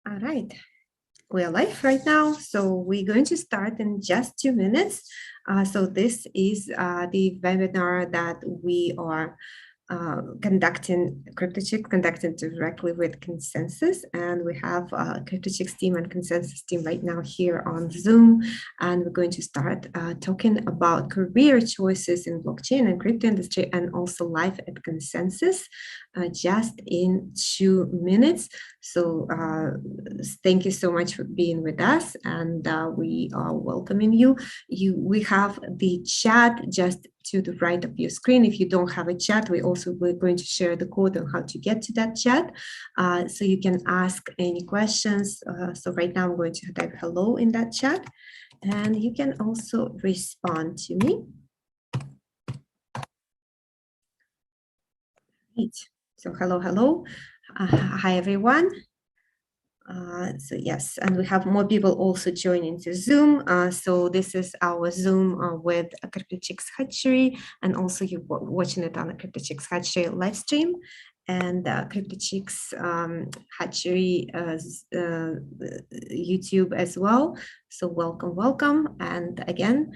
All right, we are live right now, so we're going to start in just 2 minutes. So this is the webinar that we are conducting directly with Consensys, and we have CryptoChicks team and Consensys team right now here on Zoom, and we're going to start talking about career choices in blockchain and crypto industry, and also live at Consensys just in 2 minutes. So thank you so much for being with us, and we are welcoming you. We have the chat just to the right of your screen. If you don't have a chat, we're going to share the code on how to get to that chat. So you can ask any questions. So right now I'm going to type hello in that chat, and you can also respond to me. Great. So hello. Hi, everyone. So yes, and we have more people also joining to Zoom. So this is our Zoom with CryptoChicks Hatchery, and also you're watching it on the CryptoChicks Hatchery live stream, and CryptoChicks Hatchery YouTube as well. So welcome. And again,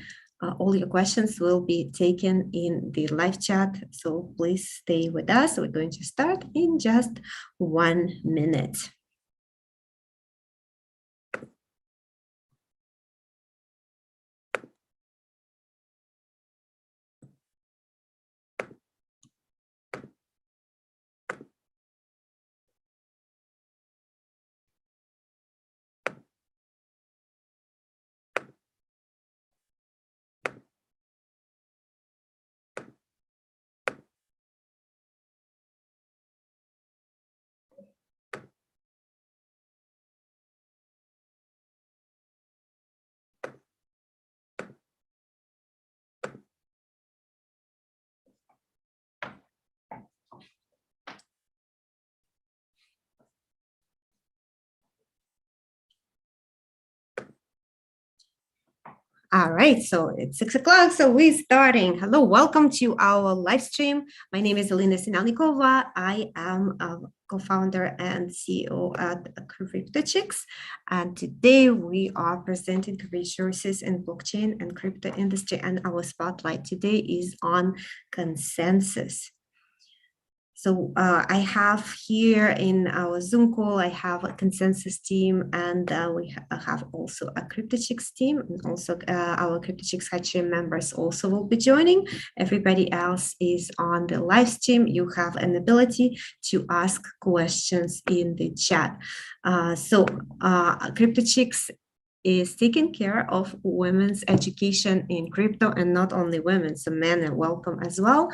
all your questions will be taken in the live chat. So please stay with us. We're going to start in just 1 minute. All right, so it's 6 o'clock, so we're starting. Hello, welcome to our live stream. My name is Elena Sinalnikova. I am a co-founder and CEO at CryptoChicks, and today we are presenting career choices in blockchain and crypto industry, and our spotlight today is on Consensys. So I have here in our Zoom call, I have a Consensys team, and we have also a CryptoChicks team, and also our CryptoChicks Hatchery members also will be joining. Everybody else is on the live stream. You have an ability to ask questions in the chat. So CryptoChicks is taking care of women's education in crypto, and not only women, so men are welcome as well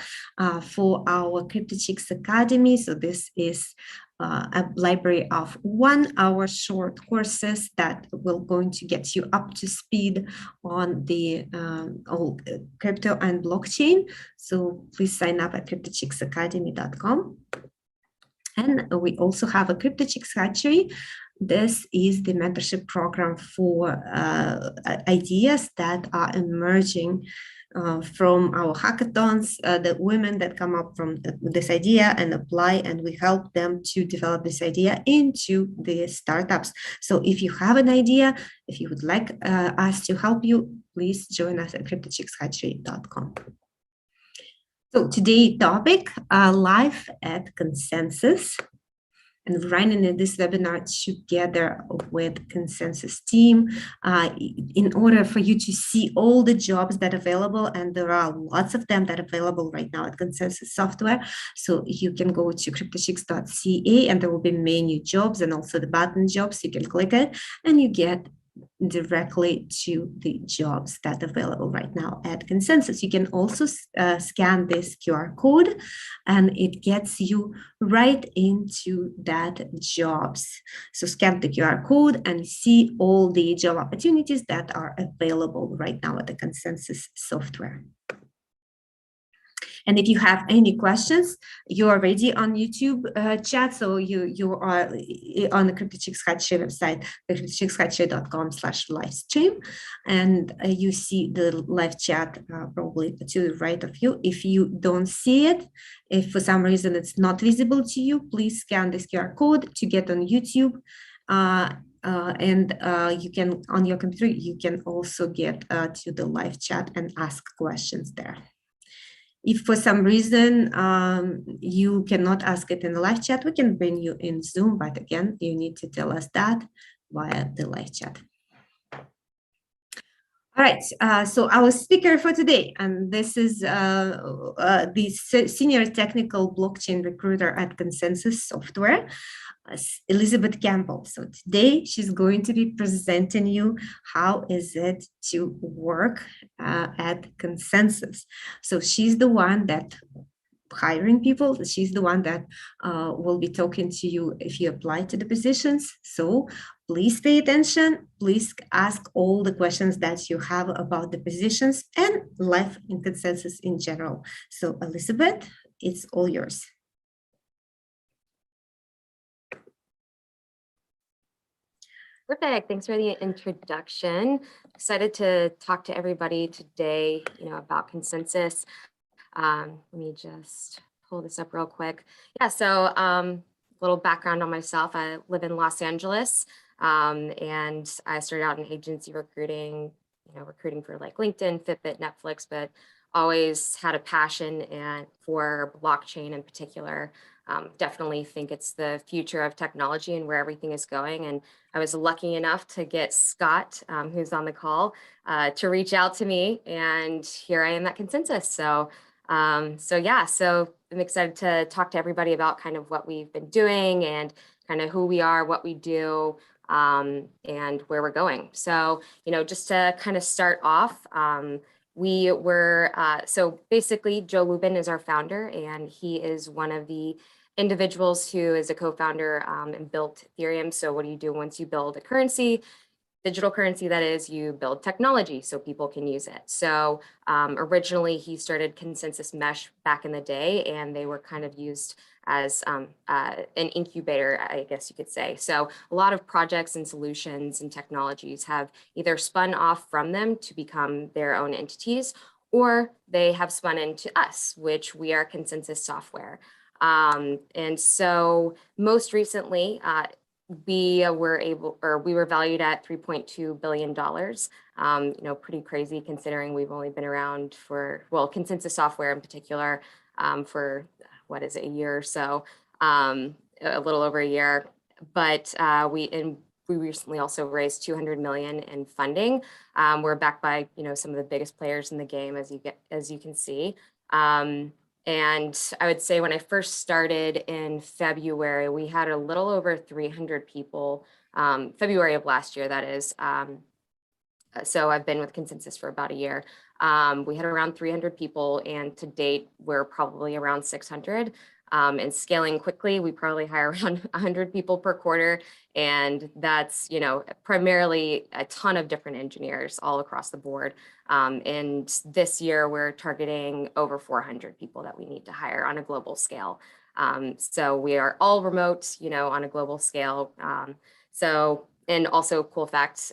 for our CryptoChicks Academy. So this is a library of 1 hour short courses that will going to get you up to speed on the all crypto and blockchain. So please sign up at CryptoChicksAcademy.com. And we also have a CryptoChicks Hatchery. This is the mentorship program for ideas that are emerging from our hackathons, the women that come up from this idea and apply, and we help them to develop this idea into the startups. So if you have an idea, if you would like us to help you, please join us at CryptoChicksHatchery.com. So today's topic, live at Consensys, and running this webinar together with Consensys team in order for you to see all the jobs that are available, and there are lots of them that are available right now at Consensys Software. So you can go to CryptoChicks.ca, and there will be many jobs and also the button jobs. You can click it and you get directly to the jobs that are available right now at Consensys. You can also scan this QR code, and it gets you right into that jobs. So scan the QR code and see all the job opportunities that are available right now at the Consensys Software. And if you have any questions, you're already on YouTube chat. So you are on the CryptoChicks Hatchery website, CryptoChicksHatchery.com/live stream. And you see the live chat probably to the right of you. If you don't see it, if for some reason it's not visible to you, please scan this QR code to get on YouTube. You can, on your computer, you can also get to the live chat and ask questions there. If for some reason you cannot ask it in the live chat, we can bring you in Zoom, but again, you need to tell us that via the live chat. All right, so our speaker for today, and this is the Senior Technical Blockchain Recruiter at Consensys Software, Elizabeth Campbell. So today she's going to be presenting you how is it to work at Consensys. So she's the one that hiring people. She's the one that will be talking to you if you apply to the positions. So please pay attention. Please ask all the questions that you have about the positions and life in Consensys in general. So Elizabeth, it's all yours. Perfect. Thanks for the introduction. Excited to talk to everybody today, about Consensys. Let me just pull this up real quick. Yeah, so a little background on myself. I live in Los Angeles, and I started out in agency recruiting, recruiting for like LinkedIn, Fitbit, Netflix, but always had a passion for blockchain in particular. Definitely think it's the future of technology and where everything is going. And I was lucky enough to get Scott, who's on the call, to reach out to me, and here I am at Consensys. So I'm excited to talk to everybody about kind of what we've been doing and kind of who we are, what we do, and where we're going. So, just to kind of start off, we were, so basically Joe Lubin is our founder, and he is one of the individuals who is a co-founder and built Ethereum. So what do you do once you build a currency? Digital currency, that is, you build technology so people can use it. So originally he started Consensys Mesh back in the day, and they were kind of used as an incubator, I guess you could say. So a lot of projects and solutions and technologies have either spun off from them to become their own entities, or they have spun into us, which we are Consensys Software. And so most recently, we were valued at $3.2 billion. Pretty crazy considering we've only been around for, well, Consensys Software in particular, for what is it, a year or so, a little over a year. But we recently also raised 200 million in funding. We're backed by some of the biggest players in the game, as you can see. And I would say when I first started in February, we had a little over 300 people, February of last year, that is. So I've been with Consensys for about a year. We had around 300 people, and to date, we're probably around 600. And scaling quickly, we probably hire around 100 people per quarter. And that's, primarily a ton of different engineers all across the board. And this year we're targeting over 400 people that we need to hire on a global scale. So we are all remote, on a global scale. And also cool fact,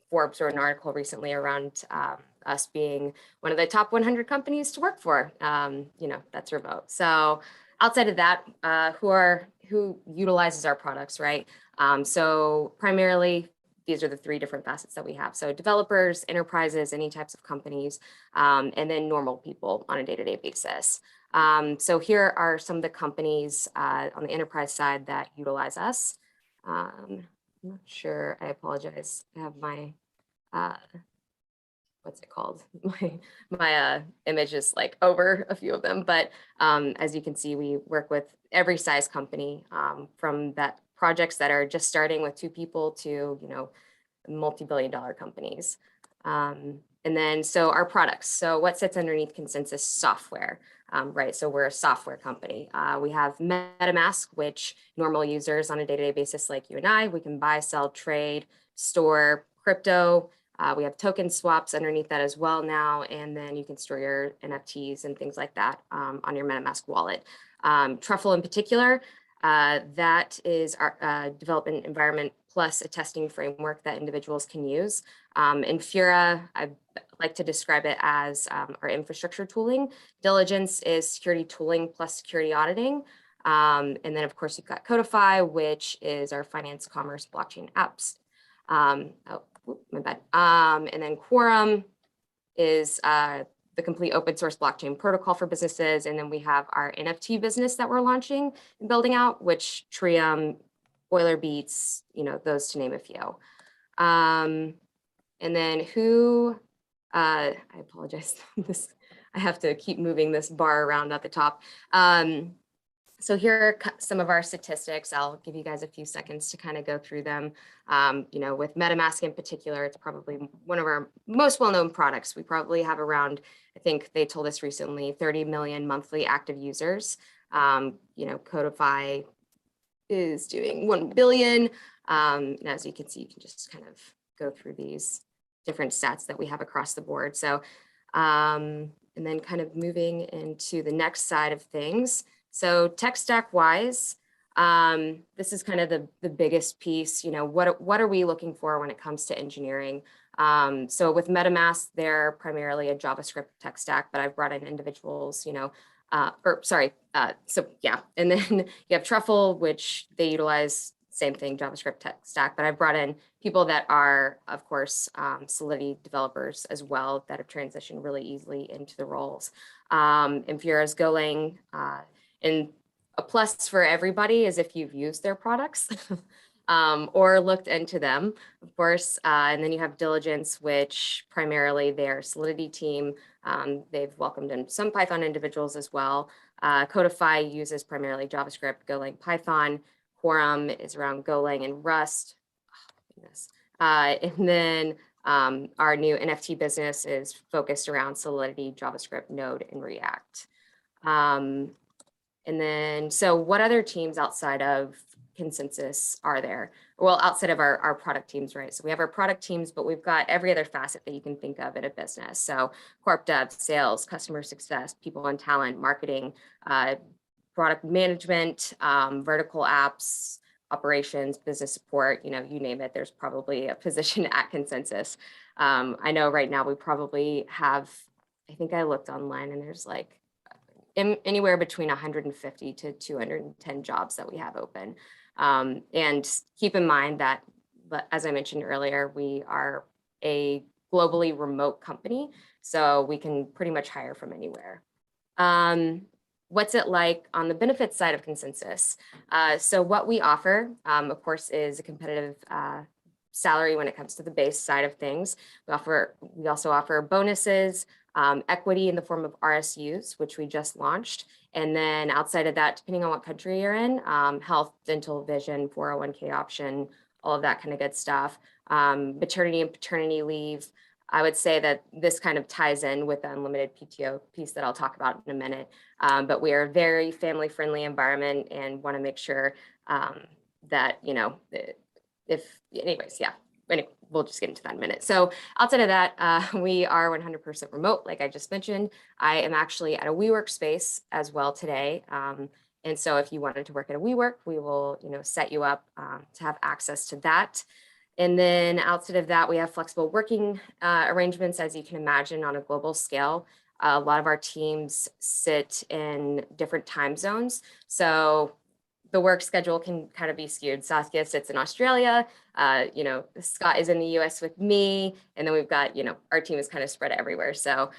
Forbes wrote an article recently around us being one of the top 100 companies to work for, that's remote. So outside of that, who utilizes our products, right? So primarily, these are the three different facets that we have. So developers, enterprises, any types of companies, and then normal people on a day-to-day basis. So here are some of the companies on the enterprise side that utilize us. I'm not sure, I apologize. I have my, what's it called? My image is like over a few of them, but as you can see, we work with every size company, from that projects that are just starting with 2 people to, multi-billion-dollar companies. And then, so our products. So what sits underneath Consensys Software, right? So we're a software company. We have MetaMask, which normal users on a day-to-day basis, like you and I, we can buy, sell, trade, store crypto. We have token swaps underneath that as well now, and then you can store your NFTs and things like that on your MetaMask wallet. Truffle in particular, that is our development environment plus a testing framework that individuals can use. And Fura, I like to describe it as our infrastructure tooling. Diligence is security tooling plus security auditing. And then of course you've got Codify, which is our finance, commerce, blockchain apps. My bad. And then Quorum is the complete open source blockchain protocol for businesses. And then we have our NFT business that we're launching and building out, which Trium, Euler Beats, those to name a few. And then I apologize, I have to keep moving this bar around at the top. So here are some of our statistics. I'll give you guys a few seconds to kind of go through them. With MetaMask in particular, it's probably one of our most well-known products. We probably have around, I think they told us recently, 30 million monthly active users. Codify is doing 1 billion. And as you can see, you can just kind of go through these different stats that we have across the board. So, and then kind of moving into the next side of things. So tech stack wise, this is kind of the biggest piece. What are we looking for when it comes to engineering? So with MetaMask, they're primarily a JavaScript tech stack, but I've brought in individuals, and then you have Truffle, which they utilize same thing, JavaScript tech stack, but I've brought in people that are, of course, Solidity developers as well that have transitioned really easily into the roles. Infura's Golang, and a plus for everybody is if you've used their products or looked into them, of course. And then you have Diligence, which primarily their Solidity team. They've welcomed in some Python individuals as well. Codify uses primarily JavaScript, Golang, Python. Quorum is around Golang and Rust. Oh, goodness. And then our new NFT business is focused around Solidity, JavaScript, Node, and React. And then, so what other teams outside of Consensys are there? Well, outside of our product teams, right? So we have our product teams, but we've got every other facet that you can think of in a business. So corp dev, sales, customer success, people and talent, marketing, product management, vertical apps, operations, business support, you name it, there's probably a position at Consensys. I know right now we probably have, I think I looked online and there's like anywhere between 150 to 210 jobs that we have open. And keep in mind that, as I mentioned earlier, we are a globally remote company, so we can pretty much hire from anywhere. What's it like on the benefits side of Consensys? So what we offer, of course, is a competitive salary when it comes to the base side of things. We also offer bonuses, equity in the form of RSUs, which we just launched. And then outside of that, depending on what country you're in, health, dental, vision, 401k option, all of that kind of good stuff. Maternity and paternity leave. I would say that this kind of ties in with the unlimited PTO piece that I'll talk about in a minute. But we are a very family-friendly environment and want to make sure that, Anyway, we'll just get into that in a minute. So outside of that, we are 100% remote, like I just mentioned. I am actually at a WeWork space as well today. And so if you wanted to work at a WeWork, we will, set you up to have access to that. And then outside of that, we have flexible working arrangements, as you can imagine, on a global scale. A lot of our teams sit in different time zones. So the work schedule can kind of be skewed. Saskia sits in Australia, Scott is in the US with me, and then we've got, our team is kind of spread everywhere. So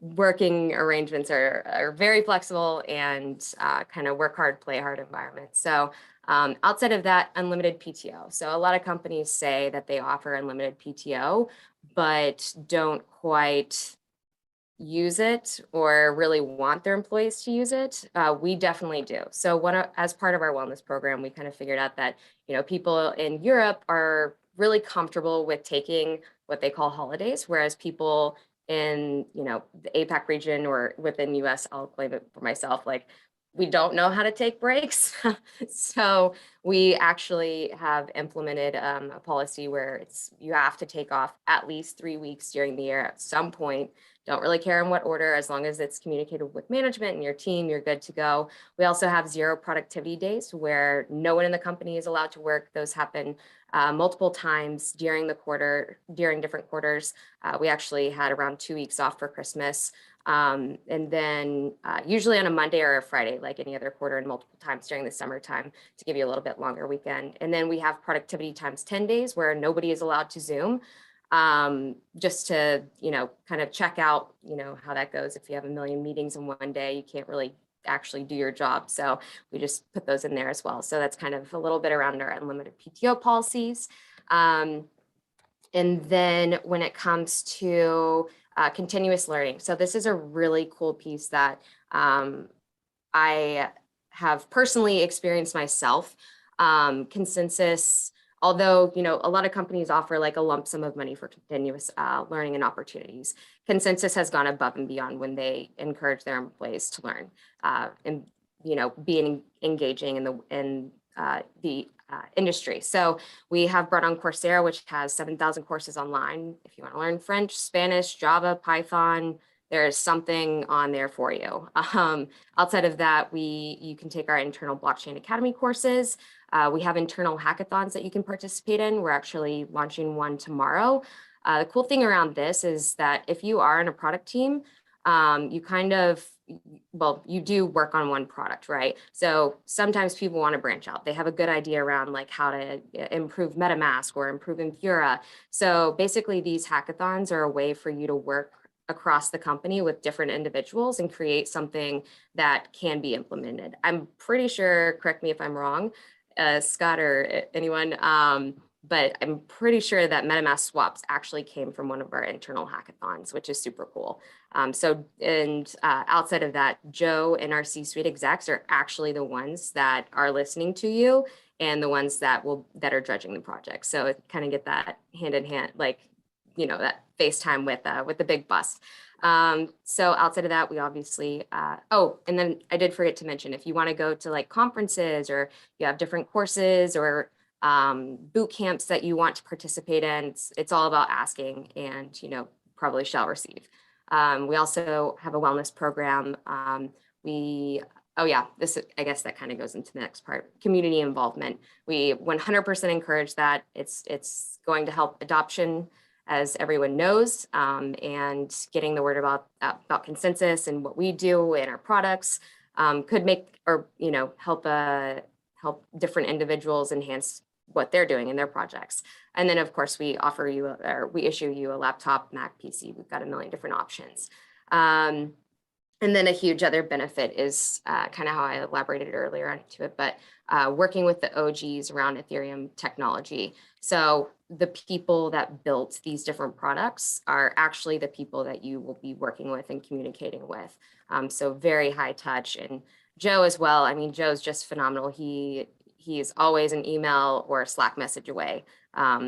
working arrangements are very flexible and kind of work hard, play hard environment. So outside of that, unlimited PTO. So a lot of companies say that they offer unlimited PTO, but don't quite use it or really want their employees to use it. We definitely do. So as part of our wellness program, we kind of figured out that, people in Europe are really comfortable with taking what they call holidays, whereas people in, the APAC region or within US, I'll claim it for myself, like we don't know how to take breaks. So we actually have implemented a policy where you have to take off at least 3 weeks during the year at some point. Don't really care in what order, as long as it's communicated with management and your team, you're good to go. We also have 0 productivity days where no one in the company is allowed to work. Those happen multiple times during the quarter, during different quarters. We actually had around 2 weeks off for Christmas. And then usually on a Monday or a Friday, like any other quarter, and multiple times during the summertime to give you a little bit longer weekend. And then we have productivity times 10 days where nobody is allowed to Zoom, just to, kind of check out, how that goes. If you have a million meetings in one day, you can't really actually do your job. So we just put those in there as well. So that's kind of a little bit around our unlimited PTO policies. And then when it comes to continuous learning. So this is a really cool piece that I have personally experienced myself. Consensys, although, a lot of companies offer like a lump sum of money for continuous learning and opportunities, Consensys has gone above and beyond when they encourage their employees to learn and, being engaging in the industry. So we have brought on Coursera, which has 7,000 courses online. If you want to learn French, Spanish, Java, Python, there's something on there for you. Outside of that, you can take our internal Blockchain Academy courses. We have internal hackathons that you can participate in. We're actually launching one tomorrow. The cool thing around this is that if you are in a product team, you do work on one product, right? So sometimes people want to branch out. They have a good idea around like how to improve MetaMask or improve Infura. So basically these hackathons are a way for you to work across the company with different individuals and create something that can be implemented. I'm pretty sure, correct me if I'm wrong, Scott or anyone, but I'm pretty sure that MetaMask swaps actually came from one of our internal hackathons, which is super cool. Outside of that, Joe and our C-suite execs are actually the ones that are listening to you and the ones that are judging the project. So kind of get that hand in hand, like, that FaceTime with the big boss. So outside of that, we obviously, and then I did forget to mention, if you want to go to like conferences or you have different courses or boot camps that you want to participate in, it's all about asking and, probably shall receive. We also have a wellness program. I guess that kind of goes into the next part, community involvement. We 100% encourage that. It's going to help adoption, as everyone knows, and getting the word about Consensys and what we do and our products could make or help different individuals enhance what they're doing in their projects. And then of course we issue you a laptop, Mac, PC. We've got a million different options. And then a huge other benefit is kind of how I elaborated earlier onto it, but working with the OGs around Ethereum technology. So the people that built these different products are actually the people that you will be working with and communicating with. So very high touch. And Joe as well. I mean, Joe's just phenomenal. He's always an email or a Slack message away.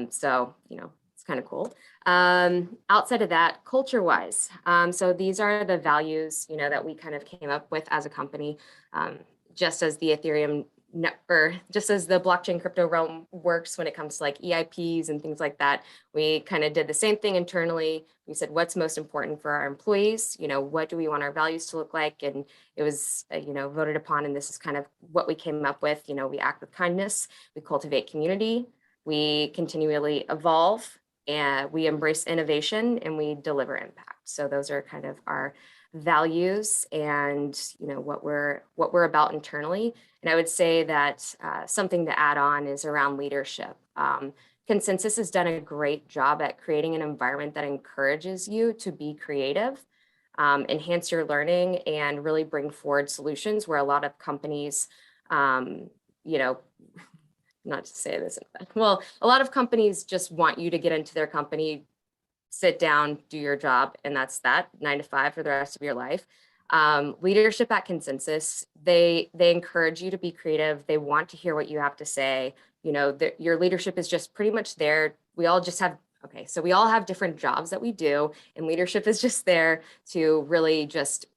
So, it's kind of cool. Outside of that, culture-wise, so these are the values, that we kind of came up with as a company, just as the Ethereum or just as the blockchain crypto realm works when it comes to like EIPs and things like that. We kind of did the same thing internally. We said, what's most important for our employees? What do we want our values to look like? And it was, voted upon. And this is kind of what we came up with. We act with kindness, we cultivate community, we continually evolve, and we embrace innovation, and we deliver impact. So those are kind of our values and what we're about internally. And I would say that something to add on is around leadership. Consensys has done a great job at creating an environment that encourages you to be creative, enhance your learning, and really bring forward solutions where a lot of companies, not to say this, well, a lot of companies just want you to get into their company, sit down, do your job, and that's that, 9 to 5 for the rest of your life. Leadership at Consensys, they encourage you to be creative. They want to hear what you have to say. Your leadership is just pretty much there. We all have different jobs that we do, and leadership is just there to really just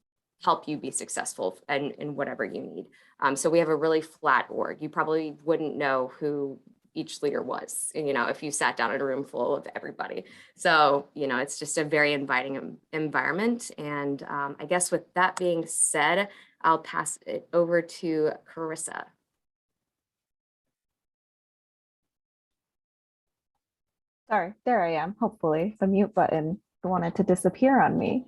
help you be successful in whatever you need. So we have a really flat org. You probably wouldn't know who each leader was, if you sat down in a room full of everybody. So, it's just a very inviting environment. And I guess with that being said, I'll pass it over to Carissa. Sorry, there I am. Hopefully the mute button wanted to disappear on me.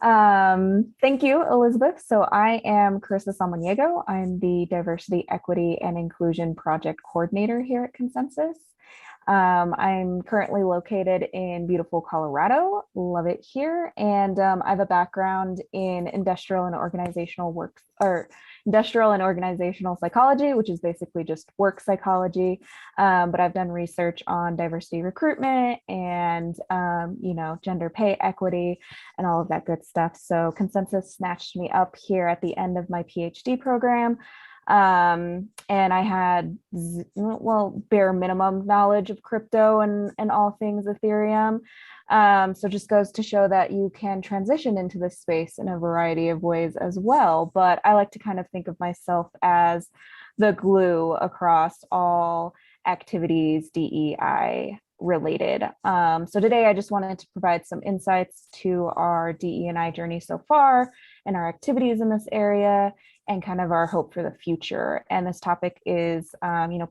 Thank you, Elizabeth. So I am Carissa Samaniego. I'm the Diversity, Equity, and Inclusion Project Coordinator here at Consensys. I'm currently located in beautiful Colorado. Love it here. And I have a background in industrial and organizational psychology, which is basically just work psychology. But I've done research on diversity recruitment and, gender pay equity and all of that good stuff. So Consensys snatched me up here at the end of my PhD program. And I had, bare minimum knowledge of crypto and all things Ethereum. So just goes to show that you can transition into this space in a variety of ways as well. But I like to kind of think of myself as the glue across all activities DEI related. So today I just wanted to provide some insights to our DE&I journey so far and our activities in this area and kind of our hope for the future. And this topic is,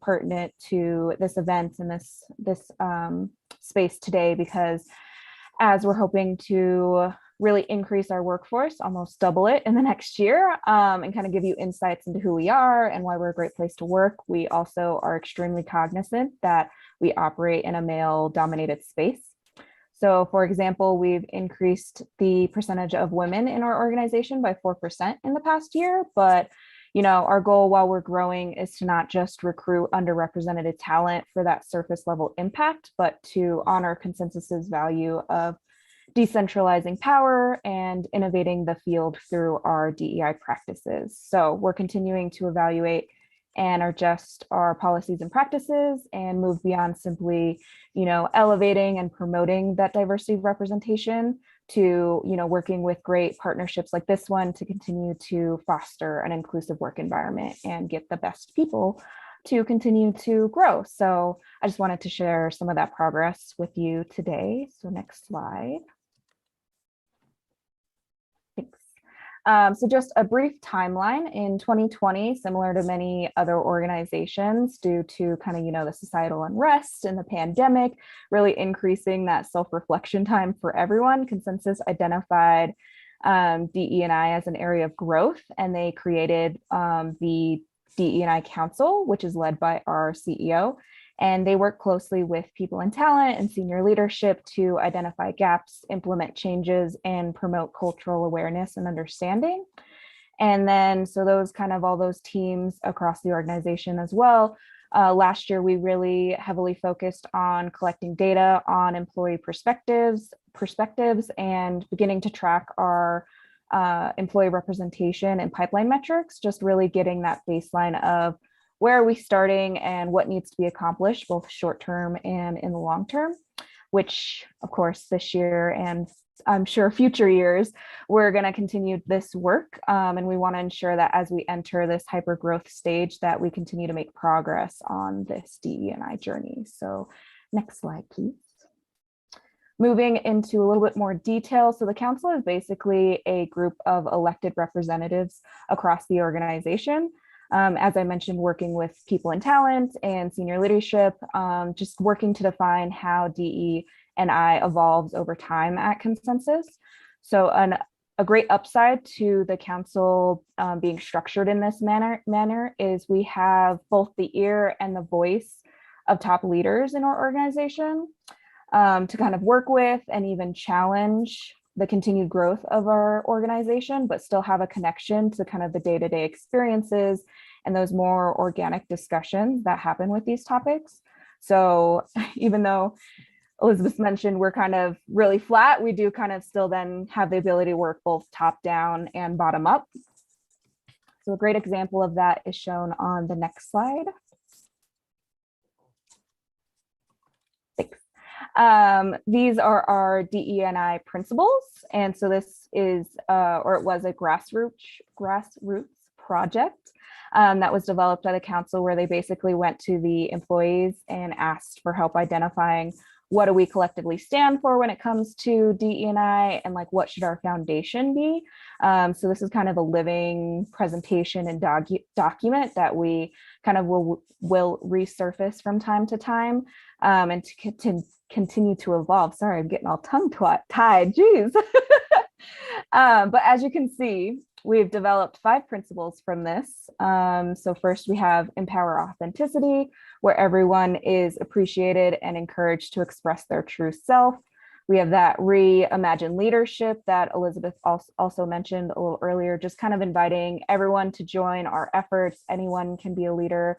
pertinent to this event and this space today, because as we're hoping to really increase our workforce, almost double it in the next year, and kind of give you insights into who we are and why we're a great place to work. We also are extremely cognizant that we operate in a male-dominated space. So for example, we've increased the percentage of women in our organization by 4% in the past year, but our goal while we're growing is to not just recruit underrepresented talent for that surface level impact, but to honor Consensys's value of decentralizing power and innovating the field through our DEI practices. So we're continuing to evaluate and adjust our policies and practices and move beyond simply, elevating and promoting that diversity representation to, working with great partnerships like this one to continue to foster an inclusive work environment and get the best people to continue to grow. So I just wanted to share some of that progress with you today. So next slide. So just a brief timeline in 2020, similar to many other organizations, due to kind of, the societal unrest and the pandemic, really increasing that self-reflection time for everyone. Consensys identified DE&I as an area of growth, and they created the DE&I Council, which is led by our CEO. And they work closely with people in talent and senior leadership to identify gaps, implement changes, and promote cultural awareness and understanding. And then, so those kind of all those teams across the organization as well. Last year, we really heavily focused on collecting data on employee perspectives, and beginning to track our employee representation and pipeline metrics, just really getting that baseline of where are we starting and what needs to be accomplished, both short term and in the long term, which of course this year and I'm sure future years, we're going to continue this work. And we want to ensure that as we enter this hypergrowth stage, that we continue to make progress on this DE&I journey. So next slide, please. Moving into a little bit more detail. So the council is basically a group of elected representatives across the organization. As I mentioned, working with people in talent and senior leadership, just working to define how DE&I evolves over time at Consensys. So a great upside to the council being structured in this manner is we have both the ear and the voice of top leaders in our organization to kind of work with and even challenge the continued growth of our organization, but still have a connection to kind of the day-to-day experiences and those more organic discussions that happen with these topics. So even though Elizabeth mentioned we're kind of really flat, we do kind of still then have the ability to work both top down and bottom up. So a great example of that is shown on the next slide. These are our DE&I principles. And so this is, or it was a grassroots project that was developed by the council, where they basically went to the employees and asked for help identifying what do we collectively stand for when it comes to DE&I, and like what should our foundation be. So this is kind of a living presentation and document that we kind of will resurface from time to time, and to continue to evolve. Sorry, I'm getting all tongue-tied, geez. But as you can see, we've developed 5 principles from this. So first we have empower authenticity, where everyone is appreciated and encouraged to express their true self. We have that reimagine leadership that Elizabeth also mentioned a little earlier, just kind of inviting everyone to join our efforts. Anyone can be a leader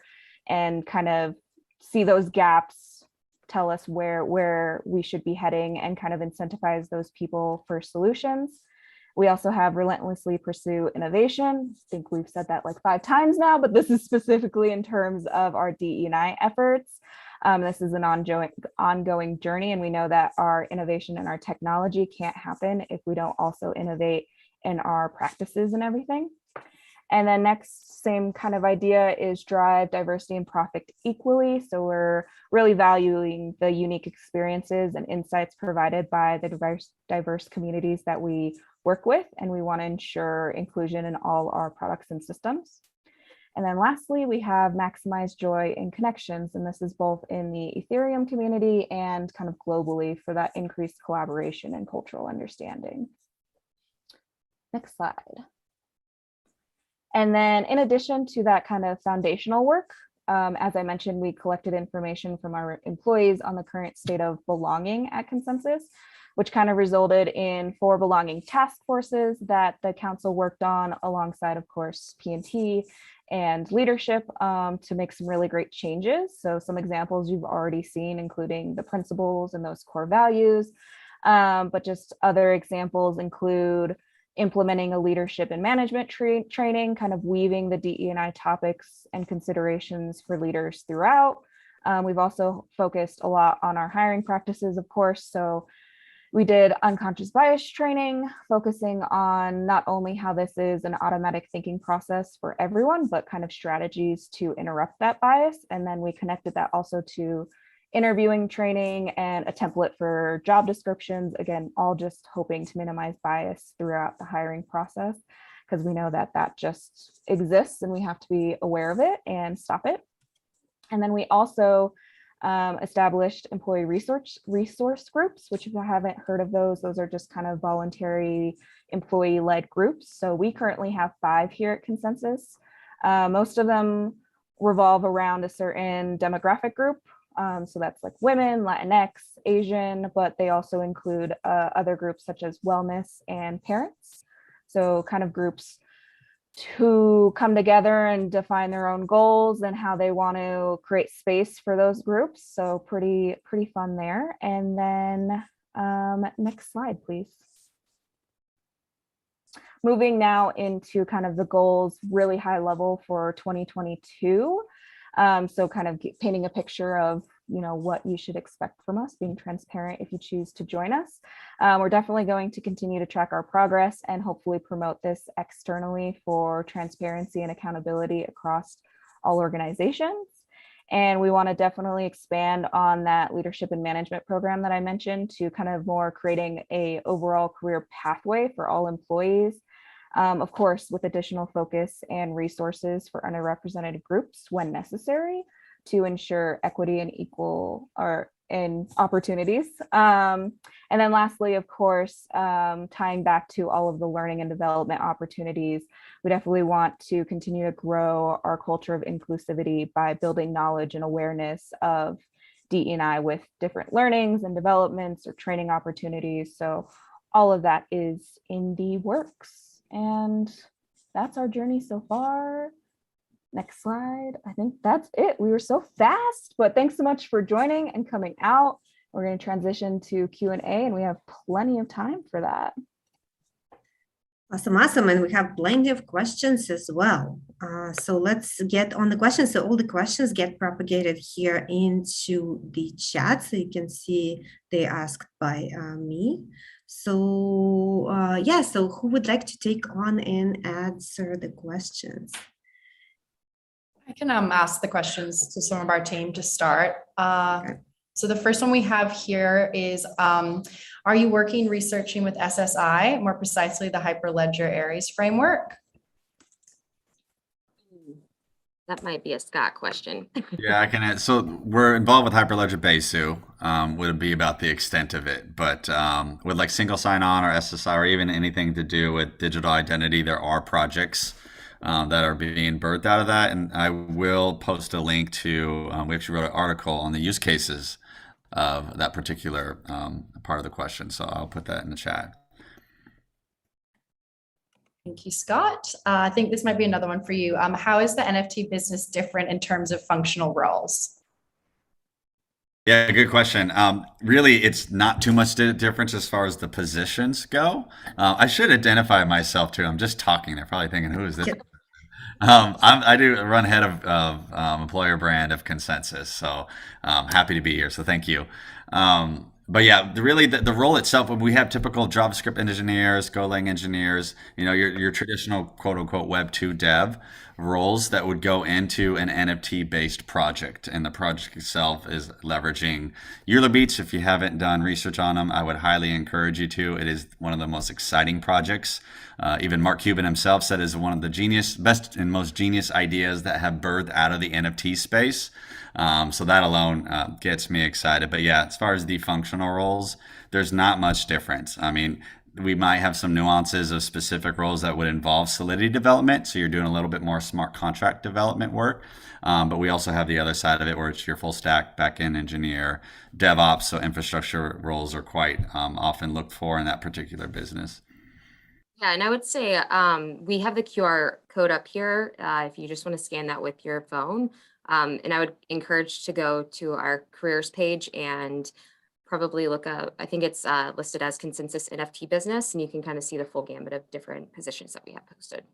and kind of see those gaps, tell us where we should be heading, and kind of incentivize those people for solutions. We also have relentlessly pursue innovation. I think we've said that like 5 times now, but this is specifically in terms of our DE&I efforts. This is an ongoing journey, and we know that our innovation and our technology can't happen if we don't also innovate in our practices and everything. And then next, same kind of idea is drive diversity and profit equally. So we're really valuing the unique experiences and insights provided by the diverse communities that we work with, and we want to ensure inclusion in all our products and systems. And then lastly, we have maximize joy in connections, and this is both in the Ethereum community and kind of globally for that increased collaboration and cultural understanding. Next slide. And then in addition to that kind of foundational work, as I mentioned, we collected information from our employees on the current state of belonging at Consensys, which kind of resulted in 4 belonging task forces that the council worked on alongside, of course, P&T and leadership, to make some really great changes. So some examples you've already seen, including the principles and those core values, but just other examples include implementing a leadership and management training, kind of weaving the DE&I topics and considerations for leaders throughout. We've also focused a lot on our hiring practices, of course. So we did unconscious bias training, focusing on not only how this is an automatic thinking process for everyone, but kind of strategies to interrupt that bias. And then we connected that also to interviewing training and a template for job descriptions, again, all just hoping to minimize bias throughout the hiring process, because we know that that just exists and we have to be aware of it and stop it. And then we also established employee resource groups, which if you haven't heard of those are just kind of voluntary employee-led groups. So we currently have 5 here at Consensys. Most of them revolve around a certain demographic group. So that's like women, Latinx, Asian, but they also include other groups such as wellness and parents. So kind of groups to come together and define their own goals and how they want to create space for those groups. So pretty fun there. And then next slide, please. Moving now into kind of the goals, really high level for 2022. So kind of painting a picture of, you know, what you should expect from us, being transparent if you choose to join us. We're definitely going to continue to track our progress and hopefully promote this externally for transparency and accountability across all organizations. And we want to definitely expand on that leadership and management program that I mentioned to kind of more creating a overall career pathway for all employees. Of course, with additional focus and resources for underrepresented groups when necessary to ensure equity and equal in opportunities. And then lastly, of course, tying back to all of the learning and development opportunities, we definitely want to continue to grow our culture of inclusivity by building knowledge and awareness of DE&I with different learnings and developments or training opportunities. So all of that is in the works. And that's our journey so far. Next slide. I think that's it. We were so fast, but thanks so much for joining and coming out. We're going to transition to Q&A, and we have plenty of time for that. Awesome. And we have plenty of questions as well. So let's get on the questions. So all the questions get propagated here into the chat. So you can see they asked by me. So yeah, so who would like to take on and answer the questions? I can ask the questions to some of our team to start. Okay. So the first one we have here is, are you working researching with SSI, more precisely the Hyperledger Aries framework? That might be a Scott question. Yeah, I can add. So we're involved with Hyperledger Besu. Would be about the extent of it, but with like single sign-on or SSI or even anything to do with digital identity, there are projects that are being birthed out of that, and I will post a link to. We actually wrote an article on the use cases of that particular part of the question, so I'll put that in the chat. Thank you, Scott. I think this might be another one for you. How is the NFT business different in terms of functional roles? Yeah, good question. Really, it's not too much difference as far as the positions go. I should identify myself too. I'm just talking. They're probably thinking, "Who is this?" I do run head of employer brand of Consensys, so happy to be here. So thank you. But yeah, really the role itself, we have typical JavaScript engineers, Golang engineers, your traditional quote unquote Web 2 dev roles that would go into an NFT based project. And the project itself is leveraging Euler Beats. If you haven't done research on them, I would highly encourage you to. It is one of the most exciting projects. Even Mark Cuban himself said is one of the best and most genius ideas that have birthed out of the NFT space. So that alone gets me excited. But yeah, as far as the functional roles, there's not much difference. I mean, we might have some nuances of specific roles that would involve Solidity development. So you're doing a little bit more smart contract development work. But we also have the other side of it where it's your full stack backend engineer, DevOps. So infrastructure roles are quite often looked for in that particular business. Yeah, and I would say we have the QR code up here if you just want to scan that with your phone. And I would encourage to go to our careers page and probably look up, I think it's listed as Consensys NFT business, and you can kind of see the full gamut of different positions that we have posted.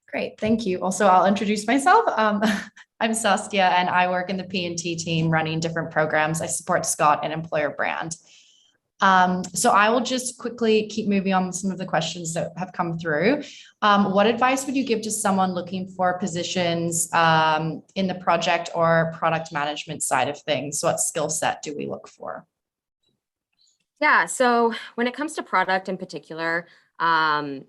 Great, thank you. Also, I'll introduce myself. I'm Saskia, and I work in the P&T team running different programs. I support Scott and employer brand. So I will just quickly keep moving on with some of the questions that have come through. What advice would you give to someone looking for positions in the project or product management side of things? What skill set do we look for? Yeah, so when it comes to product in particular, I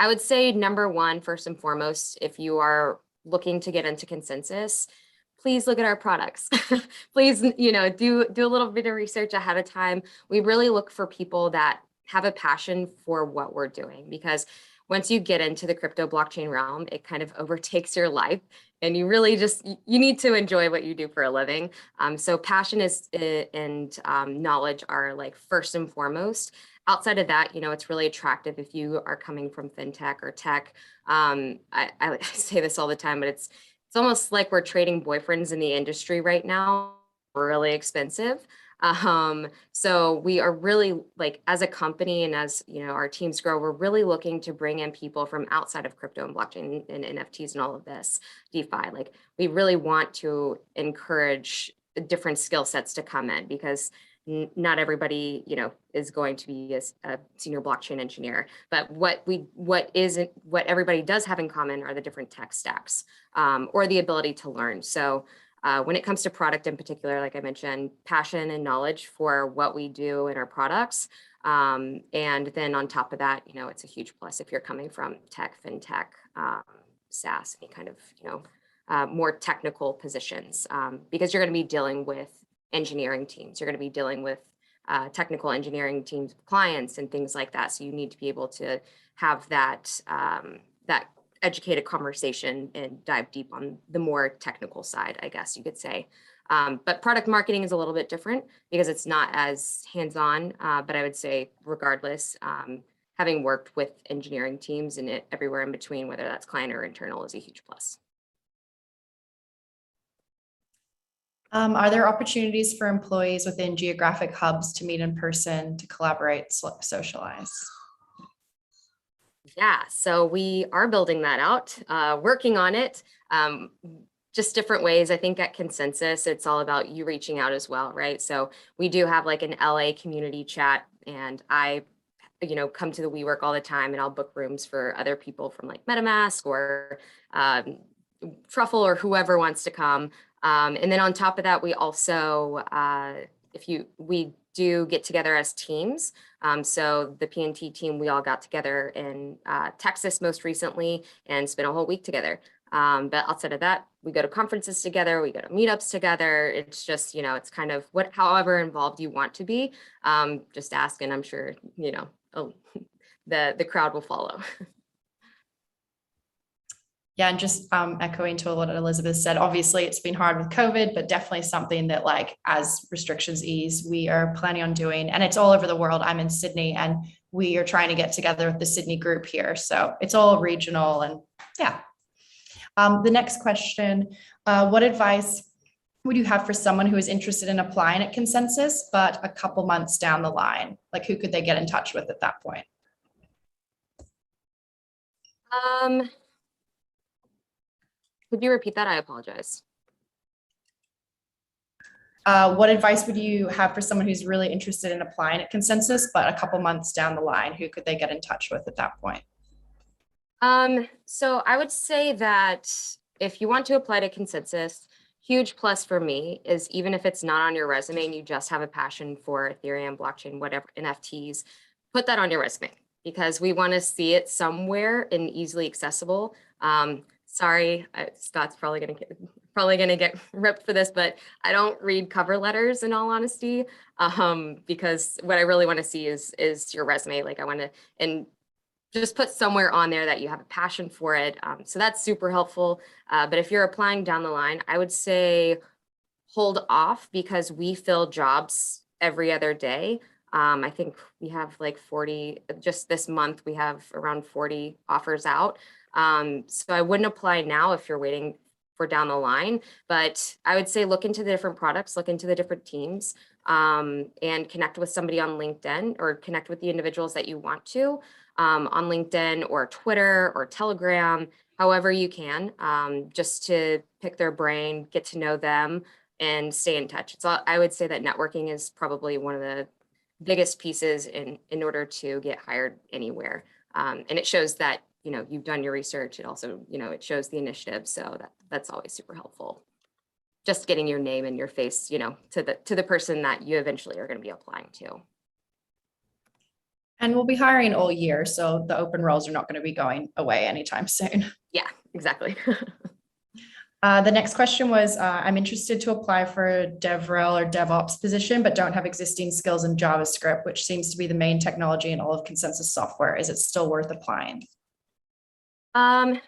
would say number one, first and foremost, if you are looking to get into Consensys, please look at our products. Please, do a little bit of research ahead of time. We really look for people that have a passion for what we're doing, because once you get into the crypto blockchain realm, it kind of overtakes your life, and you really you need to enjoy what you do for a living. So passion and knowledge are like first and foremost. Outside of that, it's really attractive if you are coming from fintech or tech. I say this all the time, but it's almost like we're trading boyfriends in the industry right now. Really expensive. So we are really, like, as a company and as our teams grow, we're really looking to bring in people from outside of crypto and blockchain and NFTs and all of this DeFi. Like, we really want to encourage different skill sets to come in, because not everybody, is going to be a senior blockchain engineer. But what everybody does have in common are the different tech stacks, or the ability to learn. So when it comes to product in particular, like I mentioned, passion and knowledge for what we do in our products. And then on top of that, it's a huge plus if you're coming from tech, fintech, SaaS, any kind of, more technical positions, because you're going to be dealing with engineering teams. You're going to be dealing with technical engineering teams, clients, and things like that. So you need to be able to have that educated conversation and dive deep on the more technical side, I guess you could say. But product marketing is a little bit different because it's not as hands-on. But I would say, regardless, having worked with engineering teams and everywhere in between, whether that's client or internal, is a huge plus. Are there opportunities for employees within geographic hubs to meet in person, to collaborate, socialize? Yeah, so we are building that out, working on it, just different ways. I think at Consensys, it's all about you reaching out as well, right? So we do have like an LA community chat, and I come to the WeWork all the time, and I'll book rooms for other people from like MetaMask or Truffle or whoever wants to come. And then on top of that, we also, we do get together as teams. So the PNT team, we all got together in Texas most recently and spent a whole week together. But outside of that, we go to conferences together, we go to meetups together. It's just, it's kind of however involved you want to be. Just ask, and I'm sure, the crowd will follow. Yeah, and just echoing to what Elizabeth said, obviously it's been hard with COVID, but definitely something that as restrictions ease, we are planning on doing, and it's all over the world. I'm in Sydney and we are trying to get together with the Sydney group here. So it's all regional and yeah. The next question, what advice would you have for someone who is interested in applying at Consensys, but a couple months down the line? Who could they get in touch with at that point? Could you repeat that? I apologize. What advice would you have for someone who's really interested in applying at Consensys, but a couple months down the line? Who could they get in touch with at that point? So I would say that if you want to apply to Consensys, huge plus for me is even if it's not on your resume and you just have a passion for Ethereum, blockchain, whatever, NFTs, put that on your resume because we want to see it somewhere and easily accessible. Sorry, Scott's probably gonna get ripped for this, but I don't read cover letters in all honesty, because what I really want to see is your resume. I want to and just put somewhere on there that you have a passion for it. So that's super helpful. But if you're applying down the line, I would say hold off because we fill jobs every other day. I think we have 40, just this month, we have around 40 offers out. So I wouldn't apply now if you're waiting for down the line, but I would say look into the different products, look into the different teams, and connect with somebody on LinkedIn or connect with the individuals that you want to on LinkedIn or Twitter or Telegram, however you can, just to pick their brain, get to know them and stay in touch. So I would say that networking is probably one of the biggest pieces in order to get hired anywhere. And it shows that you've done your research. It also, it shows the initiative. So that's always super helpful. Just getting your name and your face, to the person that you eventually are going to be applying to. And we'll be hiring all year. So the open roles are not going to be going away anytime soon. Yeah, exactly. The next question was, I'm interested to apply for a DevRel or DevOps position, but don't have existing skills in JavaScript, which seems to be the main technology in all of Consensys software. Is it still worth applying?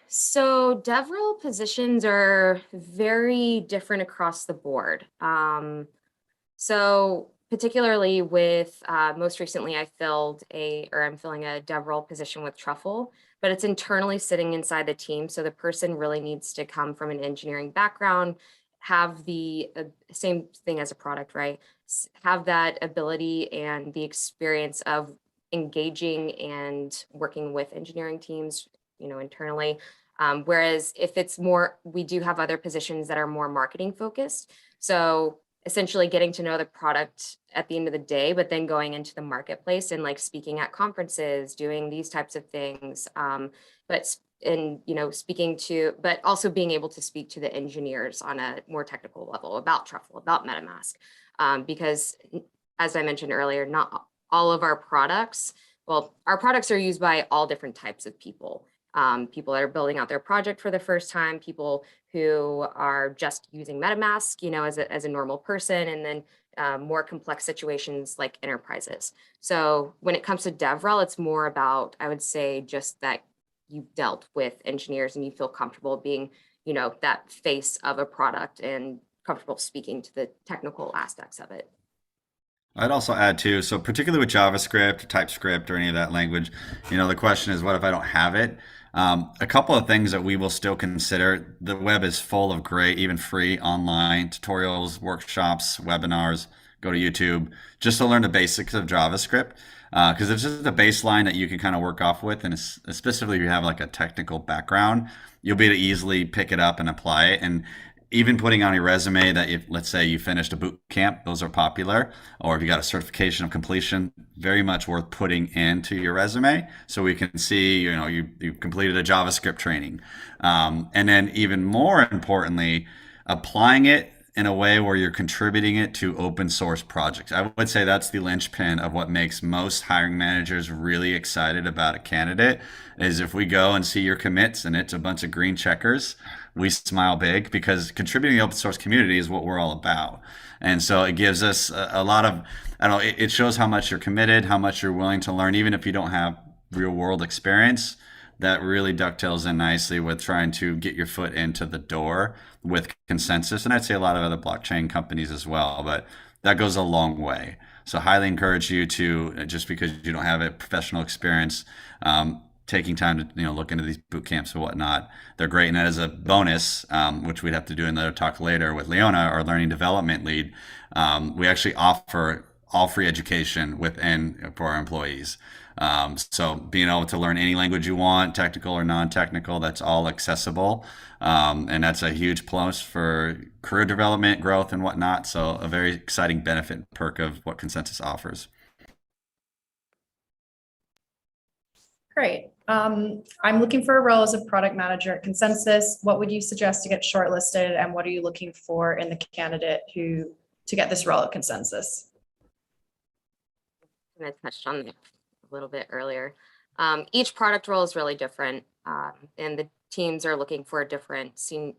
So DevRel positions are very different across the board. So particularly with, most recently I'm filling a DevRel position with Truffle, but it's internally sitting inside the team. So the person really needs to come from an engineering background, have the same thing as a product, right? Have that ability and the experience of engaging and working with engineering teams, internally. Whereas if it's more, we do have other positions that are more marketing focused. So essentially getting to know the product at the end of the day, but then going into the marketplace and speaking at conferences, doing these types of things. But also being able to speak to the engineers on a more technical level about Truffle, about MetaMask. Because as I mentioned earlier, not all of our products, our products are used by all different types of people. People that are building out their project for the first time, people who are just using MetaMask, as a normal person, and then more complex situations like enterprises. So when it comes to DevRel, it's more about, I would say, just that you've dealt with engineers and you feel comfortable being, that face of a product and comfortable speaking to the technical aspects of it. I'd also add too, so particularly with JavaScript, TypeScript, or any of that language, the question is, what if I don't have it? A couple of things that we will still consider. The web is full of great, even free online tutorials, workshops, webinars. Go to YouTube just to learn the basics of JavaScript, because it's just a baseline that you can kind of work off with, and especially if you have a technical background, you'll be able to easily pick it up and apply it. And even putting on your resume that if, let's say you finished a boot camp, those are popular, or if you got a certification of completion, very much worth putting into your resume so we can see, you completed a JavaScript training. And then even more importantly, applying it in a way where you're contributing it to open source projects. I would say that's the linchpin of what makes most hiring managers really excited about a candidate is if we go and see your commits and it's a bunch of green checkers, we smile big because contributing to the open source community is what we're all about. And so it gives us a lot of, I don't know, it shows how much you're committed, how much you're willing to learn, even if you don't have real world experience. That really dovetails in nicely with trying to get your foot into the door with Consensys. And I'd say a lot of other blockchain companies as well, but that goes a long way. So highly encourage you to, just because you don't have a professional experience, taking time to look into these boot camps and whatnot. They're great. And as a bonus, which we'd have to do another talk later with Leona, our learning development lead, we actually offer all free education within for our employees. So being able to learn any language you want, technical or non-technical, that's all accessible. And that's a huge plus for career development, growth, and whatnot. So a very exciting benefit and perk of what Consensys offers. Great. I'm looking for a role as a product manager at Consensys. What would you suggest to get shortlisted, and what are you looking for in the candidate to get this role at Consensys? I touched on it a little bit earlier. Each product role is really different, and the teams are looking for different scene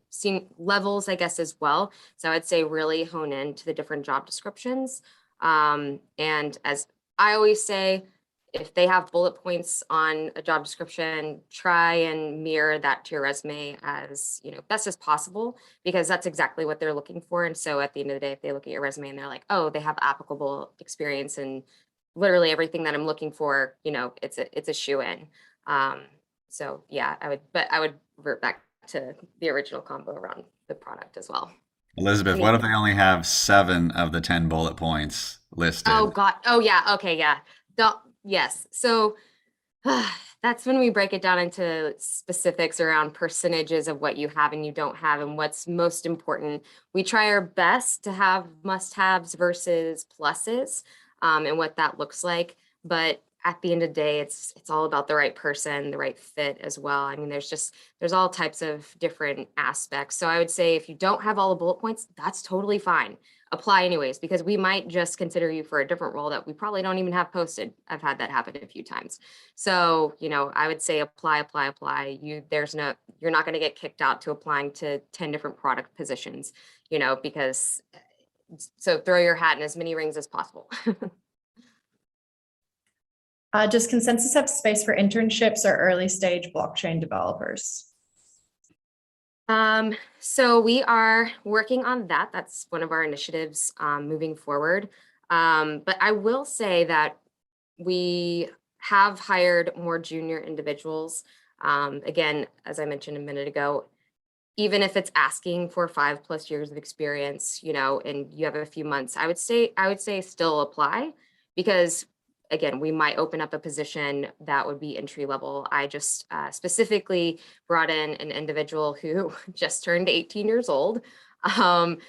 levels, I guess, as well. So I'd say really hone in to the different job descriptions. And as I always say, if they have bullet points on a job description, try and mirror that to your resume as best as possible, because that's exactly what they're looking for. And so at the end of the day, if they look at your resume and they're like, oh, they have applicable experience and literally everything that I'm looking for, it's a shoe-in. So yeah, I would revert back to the original combo around the product as well. Elizabeth, what if they only have 7 of the 10 bullet points listed? Oh God. Oh yeah. Okay. Yeah. Yes. So that's when we break it down into specifics around percentages of what you have and you don't have and what's most important. We try our best to have must-haves versus pluses, and what that looks like. But at the end of the day, it's all about the right person, the right fit as well. I mean, there's all types of different aspects. So I would say if you don't have all the bullet points, that's totally fine. Apply anyways, because we might just consider you for a different role that we probably don't even have posted. I've had that happen a few times. So, I would say apply. You're not going to get kicked out to applying to 10 different product positions, because so throw your hat in as many rings as possible. Does Consensys have space for internships or early stage blockchain developers? So we are working on that. That's one of our initiatives moving forward. But I will say that we have hired more junior individuals. Again, as I mentioned a minute ago, even if it's asking for 5+ years of experience, and you have a few months, I would say still apply, because again, we might open up a position that would be entry level. I just specifically brought in an individual who just turned 18 years old. And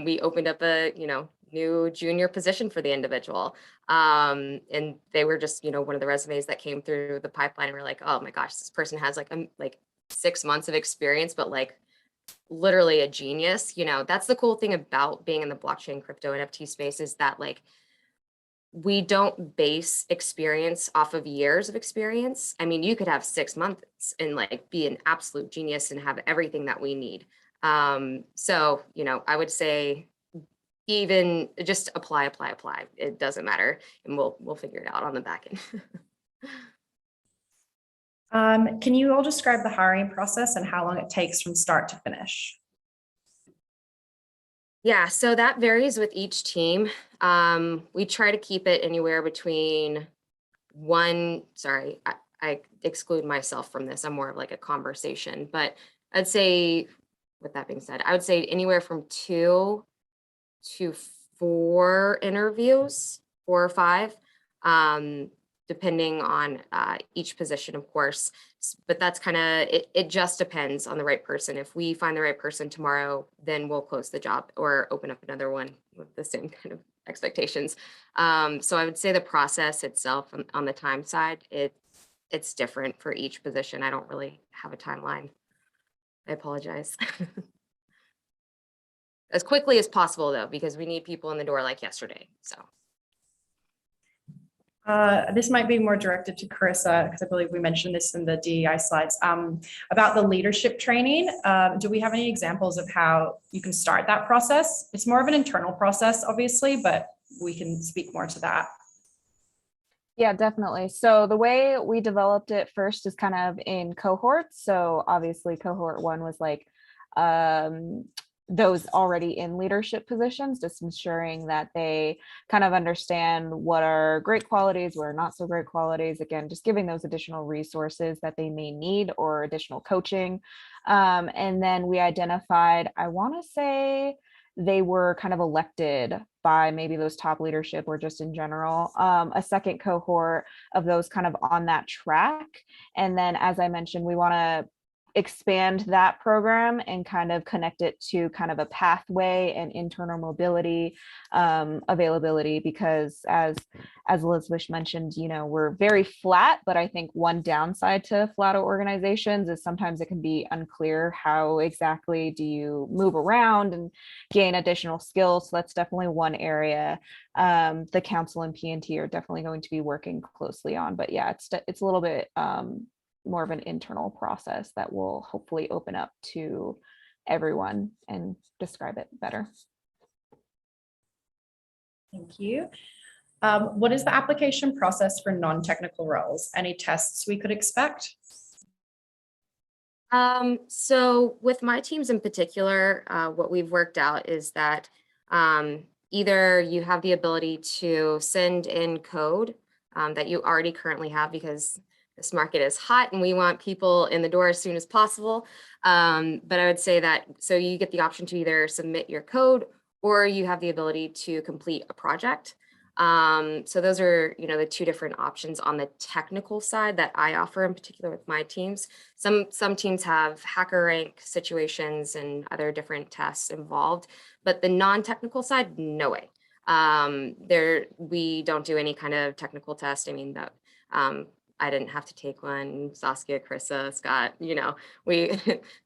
we opened up a, new junior position for the individual. And they were just, one of the resumes that came through the pipeline. And we're like, oh my gosh, this person has like 6 months of experience, but like literally a genius. That's the cool thing about being in the blockchain crypto NFT space, is that like, we don't base experience off of years of experience. I mean, you could have 6 months and like be an absolute genius and have everything that we need. So, I would say even just apply. It doesn't matter. And we'll figure it out on the back end. Can you all describe the hiring process and how long it takes from start to finish? Yeah, so that varies with each team. We try to keep it anywhere between I exclude myself from this. I'm more of like a conversation, but I'd say, with that being said, I would say anywhere from 2 to 4 interviews, 4 or 5. depending on each position, of course. But that's kind of, it just depends on the right person. If we find the right person tomorrow, then we'll close the job or open up another one with the same kind of expectations. So I would say the process itself on the time side, it's different for each position. I don't really have a timeline. I apologize. As quickly as possible, though, because we need people in the door like yesterday. So. This might be more directed to Carissa, because I believe we mentioned this in the DEI slides, about the leadership training. Do we have any examples of how you can start that process? It's more of an internal process, obviously, but we can speak more to that. Yeah, definitely. So the way we developed it first is kind of in cohorts. So obviously cohort 1 was like those already in leadership positions, just ensuring that they kind of understand what are great qualities, what are not so great qualities. Again, just giving those additional resources that they may need or additional coaching. And then we identified, I want to say they were kind of elected by maybe those top leadership or just in general, a second cohort of those kind of on that track. And then, as I mentioned, we want to expand that program and kind of connect it to kind of a pathway and internal mobility availability, because as Elizabeth mentioned, you know, we're very flat, but I think one downside to flatter organizations is sometimes it can be unclear how exactly do you move around and gain additional skills. So that's definitely one area the council and PNT are definitely going to be working closely on. But yeah, it's a little bit more of an internal process that will hopefully open up to everyone and describe it better. Thank you. What is the application process for non-technical roles? Any tests we could expect? So with my teams in particular, what we've worked out is that either you have the ability to send in code that you already currently have, because this market is hot and we want people in the door as soon as possible. But I would say that, so you get the option to either submit your code or you have the ability to complete a project. So those are, you know, the two different options on the technical side that I offer in particular with my teams. Some teams have hacker rank situations and other different tests involved, but the non-technical side, no way. We don't do any kind of technical test. I mean, that I didn't have to take one. Saskia, Carissa, Scott, you know,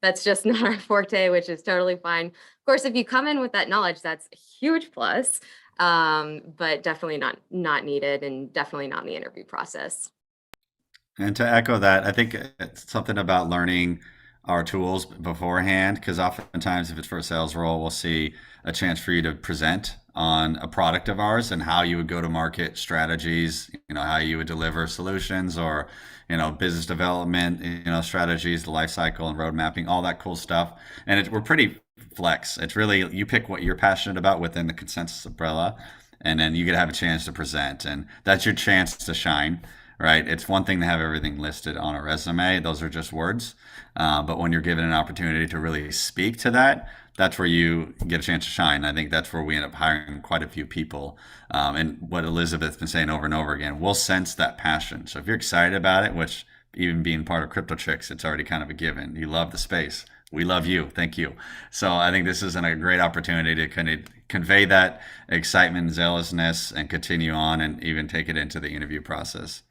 that's just not our forte, which is totally fine. Of course, if you come in with that knowledge, that's a huge plus, but definitely not needed, and definitely not in the interview process. And to echo that, I think it's something about learning our tools beforehand, because oftentimes if it's for a sales role, we'll see a chance for you to present on a product of ours and how you would go to market strategies, you know, how you would deliver solutions, or, you know, business development, you know, strategies, the life cycle and road mapping, all that cool stuff. And we're pretty flex. It's really, you pick what you're passionate about within the Consensys umbrella, and then you get to have a chance to present, and that's your chance to shine. Right? It's one thing to have everything listed on a resume. Those are just words. But when you're given an opportunity to really speak to that, that's where you get a chance to shine. I think that's where we end up hiring quite a few people. And what Elizabeth's been saying over and over again, we'll sense that passion. So if you're excited about it, which even being part of CryptoChicks, it's already kind of a given. You love the space. We love you. Thank you. So I think this is a great opportunity to kind of convey that excitement and zealousness and continue on and even take it into the interview process.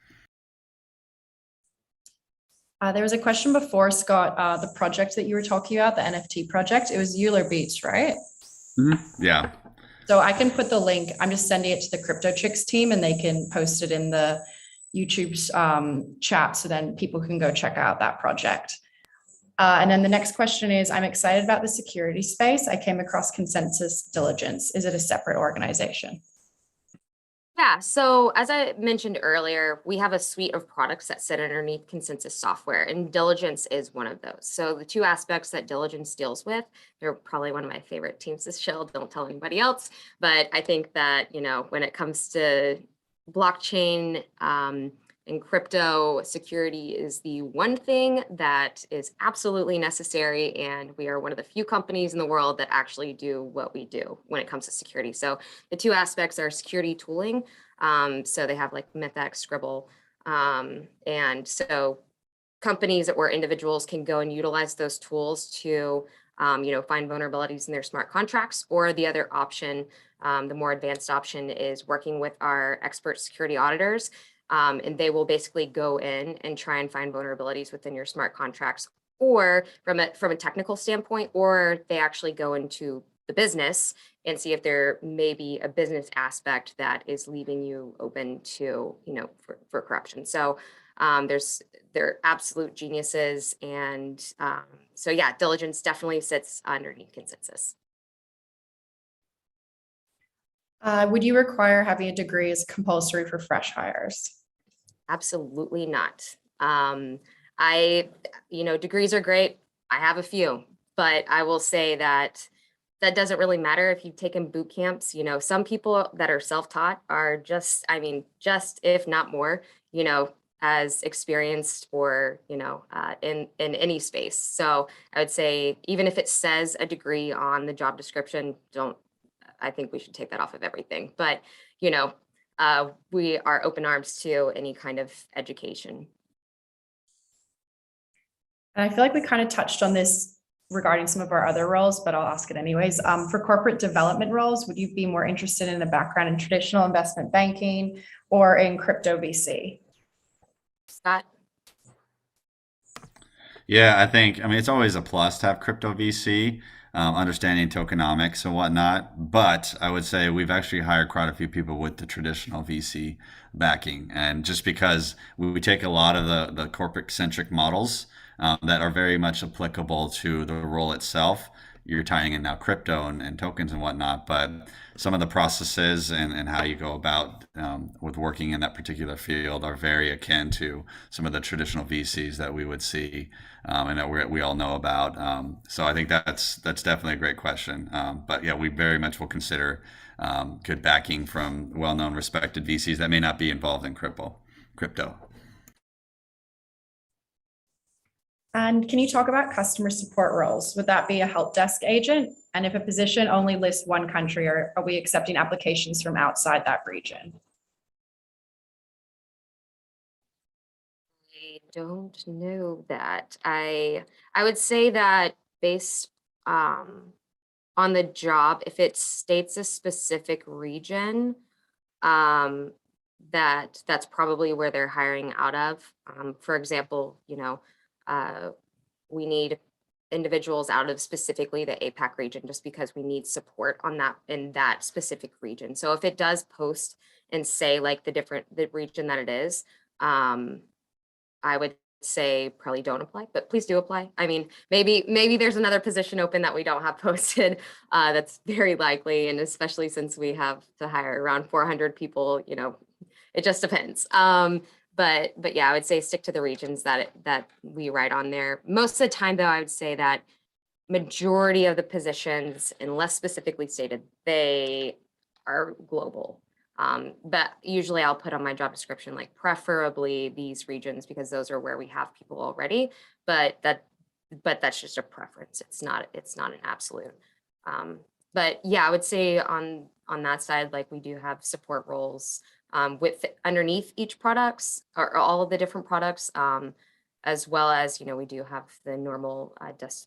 There was a question before, Scott, the project that you were talking about, the NFT project, it was Euler Beats, right? Mm-hmm. Yeah. So I can put the link, I'm just sending it to the CryptoChicks team and they can post it in the YouTube's chat, so then people can go check out that project. And then the next question is, I'm excited about the security space. I came across Consensys Diligence. Is it a separate organization? Yeah, so as I mentioned earlier, we have a suite of products that sit underneath Consensys Software, and Diligence is one of those. So the two aspects that Diligence deals with, they're probably one of my favorite teams to shill, don't tell anybody else, but I think that, you know, when it comes to blockchain in crypto, security is the one thing that is absolutely necessary. And we are one of the few companies in the world that actually do what we do when it comes to security. So the two aspects are security tooling. So they have like Mythic, Scribble. And so companies or individuals can go and utilize those tools to find vulnerabilities in their smart contracts. Or the other option, the more advanced option, is working with our expert security auditors. And they will basically go in and try and find vulnerabilities within your smart contracts, or from a technical standpoint, or they actually go into the business and see if there may be a business aspect that is leaving you open to, for corruption. So they're absolute geniuses. And so yeah, Diligence definitely sits underneath Consensys. Would you require having a degree as compulsory for fresh hires? Absolutely not. Degrees are great. I have a few, but I will say that doesn't really matter if you've taken boot camps. Some people that are self-taught are just if not more, as experienced or, in any space. So I would say, even if it says a degree on the job description, I think we should take that off of everything. But, we are open arms to any kind of education. And I feel like we kind of touched on this regarding some of our other roles, but I'll ask it anyways. For corporate development roles, would you be more interested in a background in traditional investment banking or in crypto VC? Scott? Yeah, I think, it's always a plus to have crypto VC, understanding tokenomics and whatnot. But I would say we've actually hired quite a few people with the traditional VC backing. And just because we take a lot of the corporate centric models that are very much applicable to the role itself. You're tying in now crypto and tokens and whatnot, but some of the processes and how you go about with working in that particular field are very akin to some of the traditional VCs that we would see and that we all know about. So I think that's definitely a great question. But yeah, we very much will consider good backing from well-known, respected VCs that may not be involved in crypto. And can you talk about customer support roles? Would that be a help desk agent? And if a position only lists one country, are we accepting applications from outside that region? I don't know that. I would say that based on the job, if it states a specific region, that's probably where they're hiring out of. For example, we need individuals out of specifically the APAC region, just because we need support on that in that specific region. So if it does post and say like the region that it is, I would say probably don't apply, but please do apply. Maybe there's another position open that we don't have posted. That's very likely, and especially since we have to hire around 400 people, it just depends. But yeah, I would say stick to the regions that we write on there. Most of the time, though, I would say that majority of the positions, unless specifically stated, they are global. But usually I'll put on my job description, like preferably these regions, because those are where we have people already. But that's just a preference. It's not an absolute. But yeah, I would say on that side, like we do have support roles with underneath each products or all of the different products, as well as, we do have the normal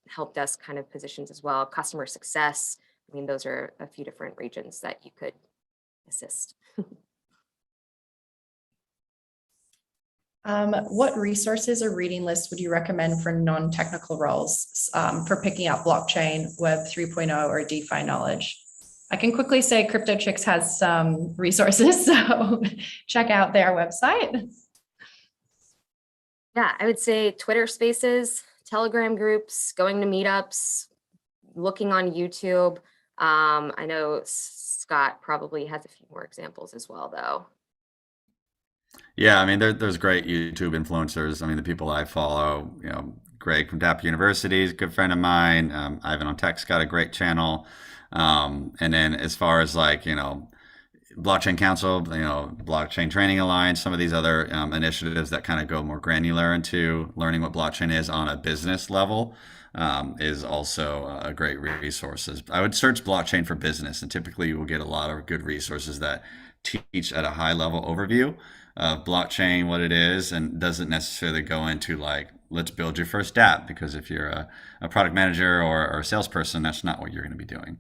help desk kind of positions as well. Customer success. Those are a few different regions that you could assist. What resources or reading lists would you recommend for non-technical roles for picking up blockchain, Web 3.0, or DeFi knowledge? I can quickly say CryptoChicks has some resources, so check out their website. Yeah, I would say Twitter Spaces, Telegram groups, going to meetups, looking on YouTube. I know Scott probably has a few more examples as well, though. Yeah, there's great YouTube influencers. The people I follow, Greg from Dap University is a good friend of mine. Ivan on Tech's got a great channel. And then as far as Blockchain Council, Blockchain Training Alliance, some of these other initiatives that kind of go more granular into learning what blockchain is on a business level is also a great resources. I would search blockchain for business, and typically you will get a lot of good resources that teach at a high level overview of blockchain, what it is, and doesn't necessarily go into like, let's build your first app, because if you're a product manager or a salesperson, that's not what you're going to be doing.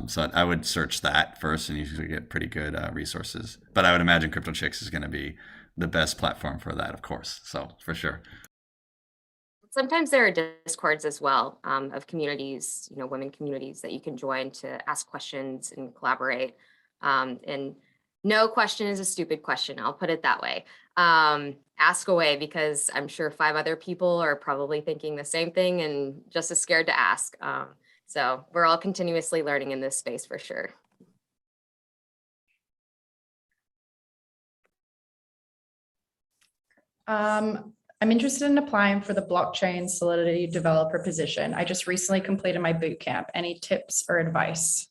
So I would search that first, and you usually get pretty good resources. But I would imagine CryptoChicks is going to be the best platform for that, of course. So for sure. Sometimes there are discords as well of communities, women communities that you can join to ask questions and collaborate. And no question is a stupid question. I'll put it that way. Ask away, because I'm sure 5 other people are probably thinking the same thing and just as scared to ask. So we're all continuously learning in this space for sure. I'm interested in applying for the blockchain Solidity developer position. I just recently completed my bootcamp. Any tips or advice?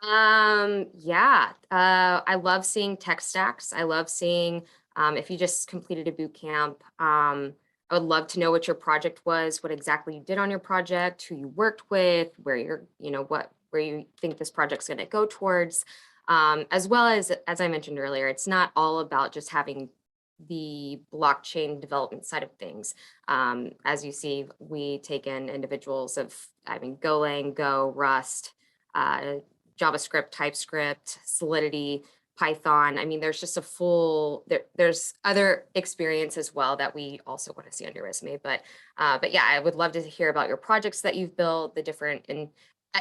Yeah, I love seeing tech stacks. I love seeing if you just completed a boot camp. I would love to know what your project was, what exactly you did on your project, who you worked with, where you're, where you think this project's going to go towards, as well as I mentioned earlier, it's not all about just having the blockchain development side of things. As you see, we take in individuals of, Golang, Go, Rust, JavaScript, TypeScript, Solidity, Python. There's just a full, there's other experience as well that we also want to see on your resume. But yeah, I would love to hear about your projects that you've built, the different in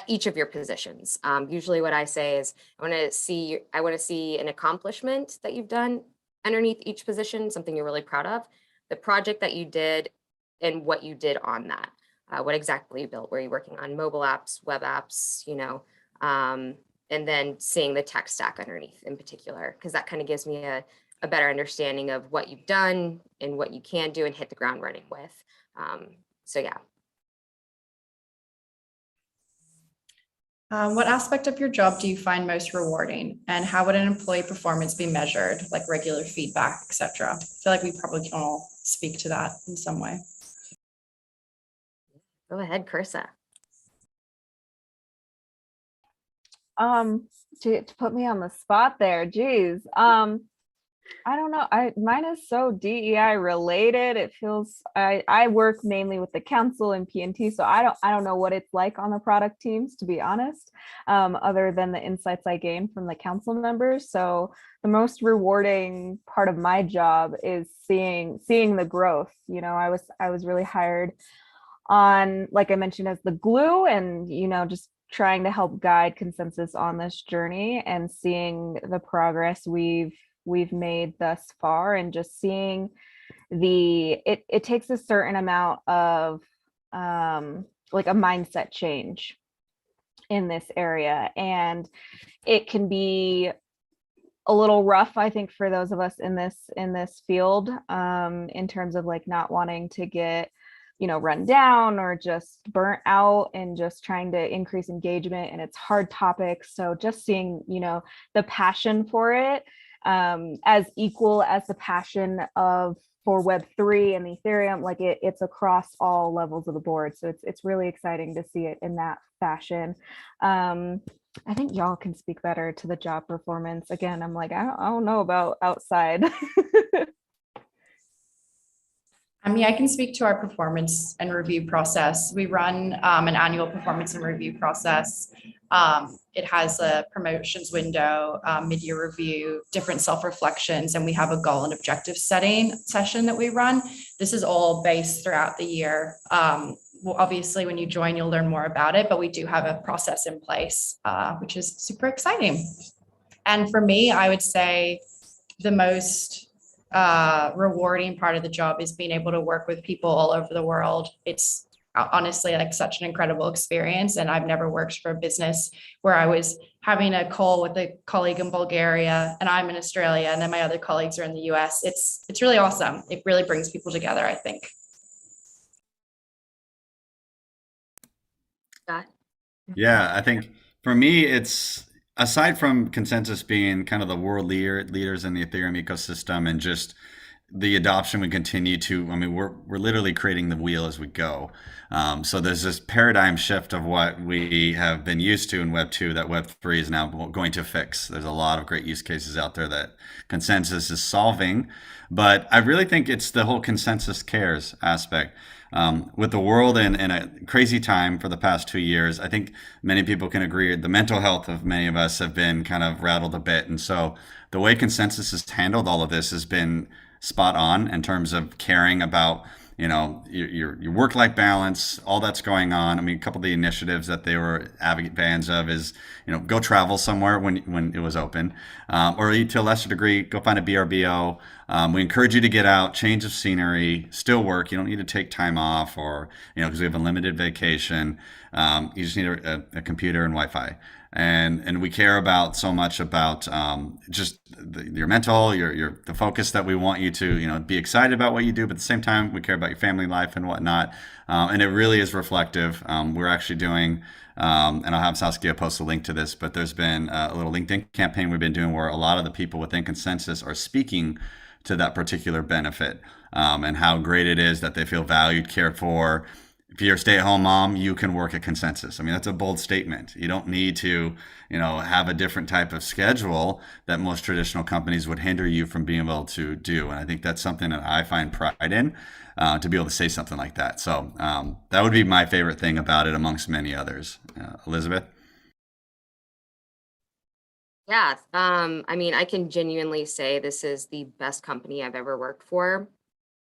each of your positions. Usually what I say is I want to see an accomplishment that you've done underneath each position, something you're really proud of, the project that you did and what you did on that. What exactly you built? Were you working on mobile apps, web apps, and then seeing the tech stack underneath in particular, because that kind of gives me a better understanding of what you've done and what you can do and hit the ground running with. So yeah. What aspect of your job do you find most rewarding, and how would an employee performance be measured, like regular feedback, etc.? I feel like we probably can all speak to that in some way. Go ahead, Carissa. To put me on the spot there, geez. I don't know. Mine is so DEI related. It feels I work mainly with the council and PNT, so I don't know what it's like on the product teams, to be honest, other than the insights I gain from the council members. So the most rewarding part of my job is seeing the growth. I was really hired on, like I mentioned, as the glue, and just trying to help guide Consensys on this journey and seeing the progress we've made thus far, and just seeing it takes a certain amount of like a mindset change in this area, and it can be a little rough, I think, for those of us in this field, in terms of like not wanting to get run down or just burnt out, and just trying to increase engagement, and it's hard topics. So just seeing the passion for it as equal as the passion for Web3 and Ethereum, like it's across all levels of the board. So it's really exciting to see it in that fashion. I think y'all can speak better to the job performance. Again, I'm like, I don't know about outside. I can speak to our performance and review process. We run an annual performance and review process. It has a promotions window, mid-year review, different self-reflections, and we have a goal and objective setting session that we run. This is all based throughout the year. Well, obviously, when you join, you'll learn more about it, but we do have a process in place, which is super exciting. And for me, I would say the most rewarding part of the job is being able to work with people all over the world. It's honestly like such an incredible experience. And I've never worked for a business where I was having a call with a colleague in Bulgaria and I'm in Australia, and then my other colleagues are in the US. It's really awesome. It really brings people together, I think. Scott? Yeah, I think for me, it's aside from Consensys being kind of the world leaders in the Ethereum ecosystem and just the adoption would continue to, I mean, we're literally creating the wheel as we go. So there's this paradigm shift of what we have been used to in Web 2 that Web 3 is now going to fix. There's a lot of great use cases out there that Consensys is solving, but I really think it's the whole Consensys cares aspect. With the world in a crazy time for the past 2 years, I think many people can agree the mental health of many of us have been kind of rattled a bit. And so the way Consensys has handled all of this has been spot on in terms of caring about, you know, your work-life balance, all that's going on. I mean, a couple of the initiatives that they were advocate fans of is, you know, go travel somewhere when it was open, or to a lesser degree, go find a BRBO. We encourage you to get out, change of scenery, still work. You don't need to take time off, or, you know, because we have unlimited vacation. You just need a computer and Wi-Fi. And we care about so much about just your mental, the focus that we want you to, you know, be excited about what you do, but at the same time we care about your family life and whatnot. And it really is reflective. We're actually doing, and I'll have Saskia post a link to this, but there's been a little LinkedIn campaign we've been doing where a lot of the people within Consensys are speaking to that particular benefit, and how great it is that they feel valued, cared for. If you're a stay-at-home mom, you can work at Consensys. I mean, that's a bold statement. You don't need to, you know, have a different type of schedule that most traditional companies would hinder you from being able to do. And I think that's something that I find pride in, to be able to say something like that. So that would be my favorite thing about it, amongst many others. Elizabeth? Yeah, I mean, I can genuinely say this is the best company I've ever worked for.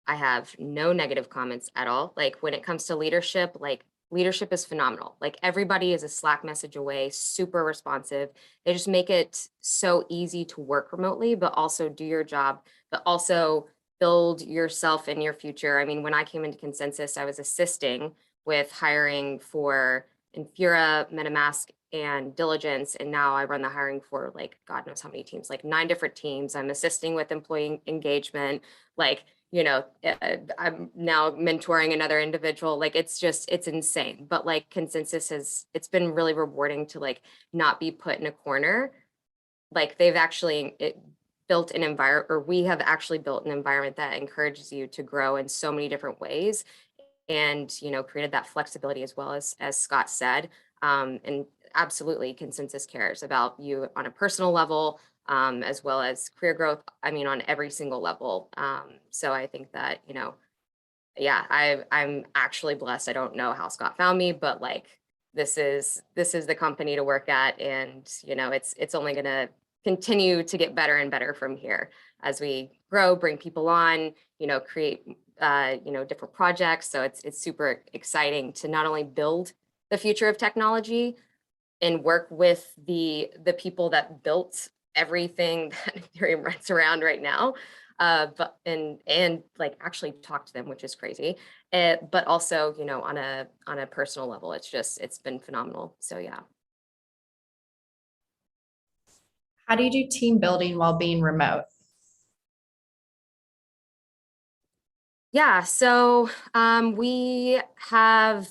I have no negative comments at all. Like when it comes to leadership, like leadership is phenomenal. Like everybody is a Slack message away, super responsive. They just make it so easy to work remotely, but also do your job, but also build yourself in your future. I mean, when I came into Consensys, I was assisting with hiring for Infura, MetaMask, and Diligence. And now I run the hiring for like, God knows how many teams, like 9 different teams. I'm assisting with employee engagement, like, you know, I'm now mentoring another individual. Like, it's insane. But like Consensys it's been really rewarding to like not be put in a corner. Like they've actually built an environment, or we have actually built an environment that encourages you to grow in so many different ways. And, you know, created that flexibility as well, as Scott said. And absolutely Consensys cares about you on a personal level, as well as career growth. I mean, on every single level. So I think that, you know, yeah, I'm actually blessed. I don't know how Scott found me, but like, this is the company to work at. And, you know, it's only going to continue to get better and better from here as we grow, bring people on, you know, create, you know, different projects. So it's super exciting to not only build the future of technology and work with the people that built everything that Ethereum runs around right now, but and like actually talk to them, which is crazy. But also, you know, on a personal level, it's been phenomenal. So yeah. How do you do team building while being remote? Yeah, so we have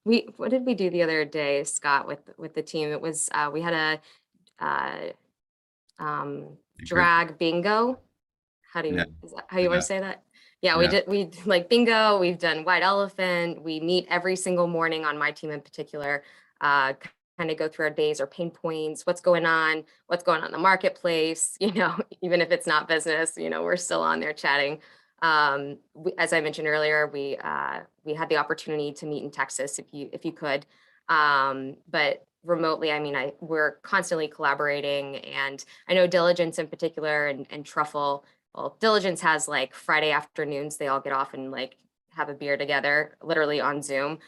what did we do the other day, Scott, with the team? It was we had a drag bingo. How do you is that how you want to say that? Yeah, we did like bingo, we've done white elephant, we meet every single morning on my team in particular, kind of go through our days, our pain points, what's going on in the marketplace, you know, even if it's not business, you know, we're still on there chatting. As I mentioned earlier, we had the opportunity to meet in Texas if you could, but remotely, I mean, we're constantly collaborating, and I know Diligence in particular and Truffle. Well, Diligence has like Friday afternoons, they all get off and like have a beer together, literally on Zoom,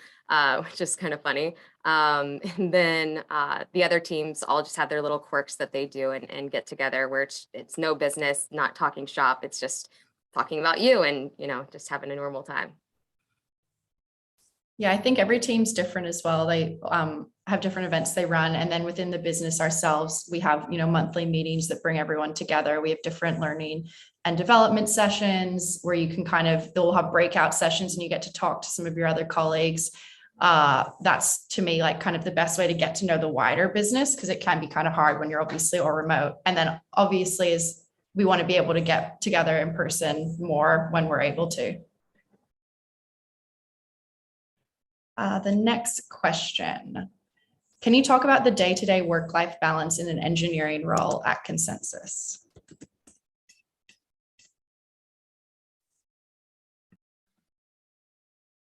which is kind of funny. And then the other teams all just have their little quirks that they do and get together where it's no business, not talking shop. It's just talking about you and, you know, just having a normal time. Yeah, I think every team's different as well. They have different events they run. And then within the business ourselves, we have, you know, monthly meetings that bring everyone together. We have different learning and development sessions where you can they'll have breakout sessions and you get to talk to some of your other colleagues. That's to me like kind of the best way to get to know the wider business, because it can be kind of hard when you're obviously all remote. And then obviously is we want to be able to get together in person more when we're able to. The next question. Can you talk about the day-to-day work-life balance in an engineering role at Consensys?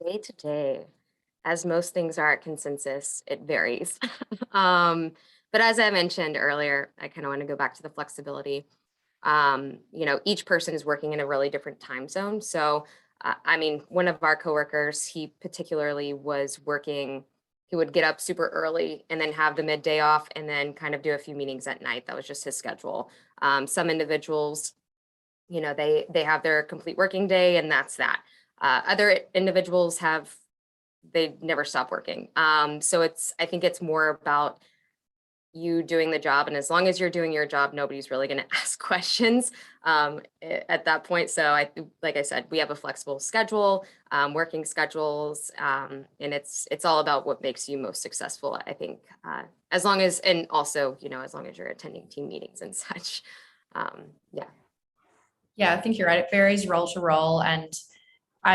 Day to day, as most things are at Consensys, it varies. But as I mentioned earlier, I kind of want to go back to the flexibility. Each person is working in a really different time zone. So, I mean, one of our coworkers, he particularly was working, he would get up super early and then have the midday off and then kind of do a few meetings at night. That was just his schedule. Some individuals, they have their complete working day and that's that. Other individuals they never stop working. So I think it's more about you doing the job. And as long as you're doing your job, nobody's really going to ask questions at that point. So like I said, we have a flexible schedule, working schedules, and it's all about what makes you most successful, I think, as long as, and also, as long as you're attending team meetings and such. Yeah. Yeah, I think you're right. It varies role to role. And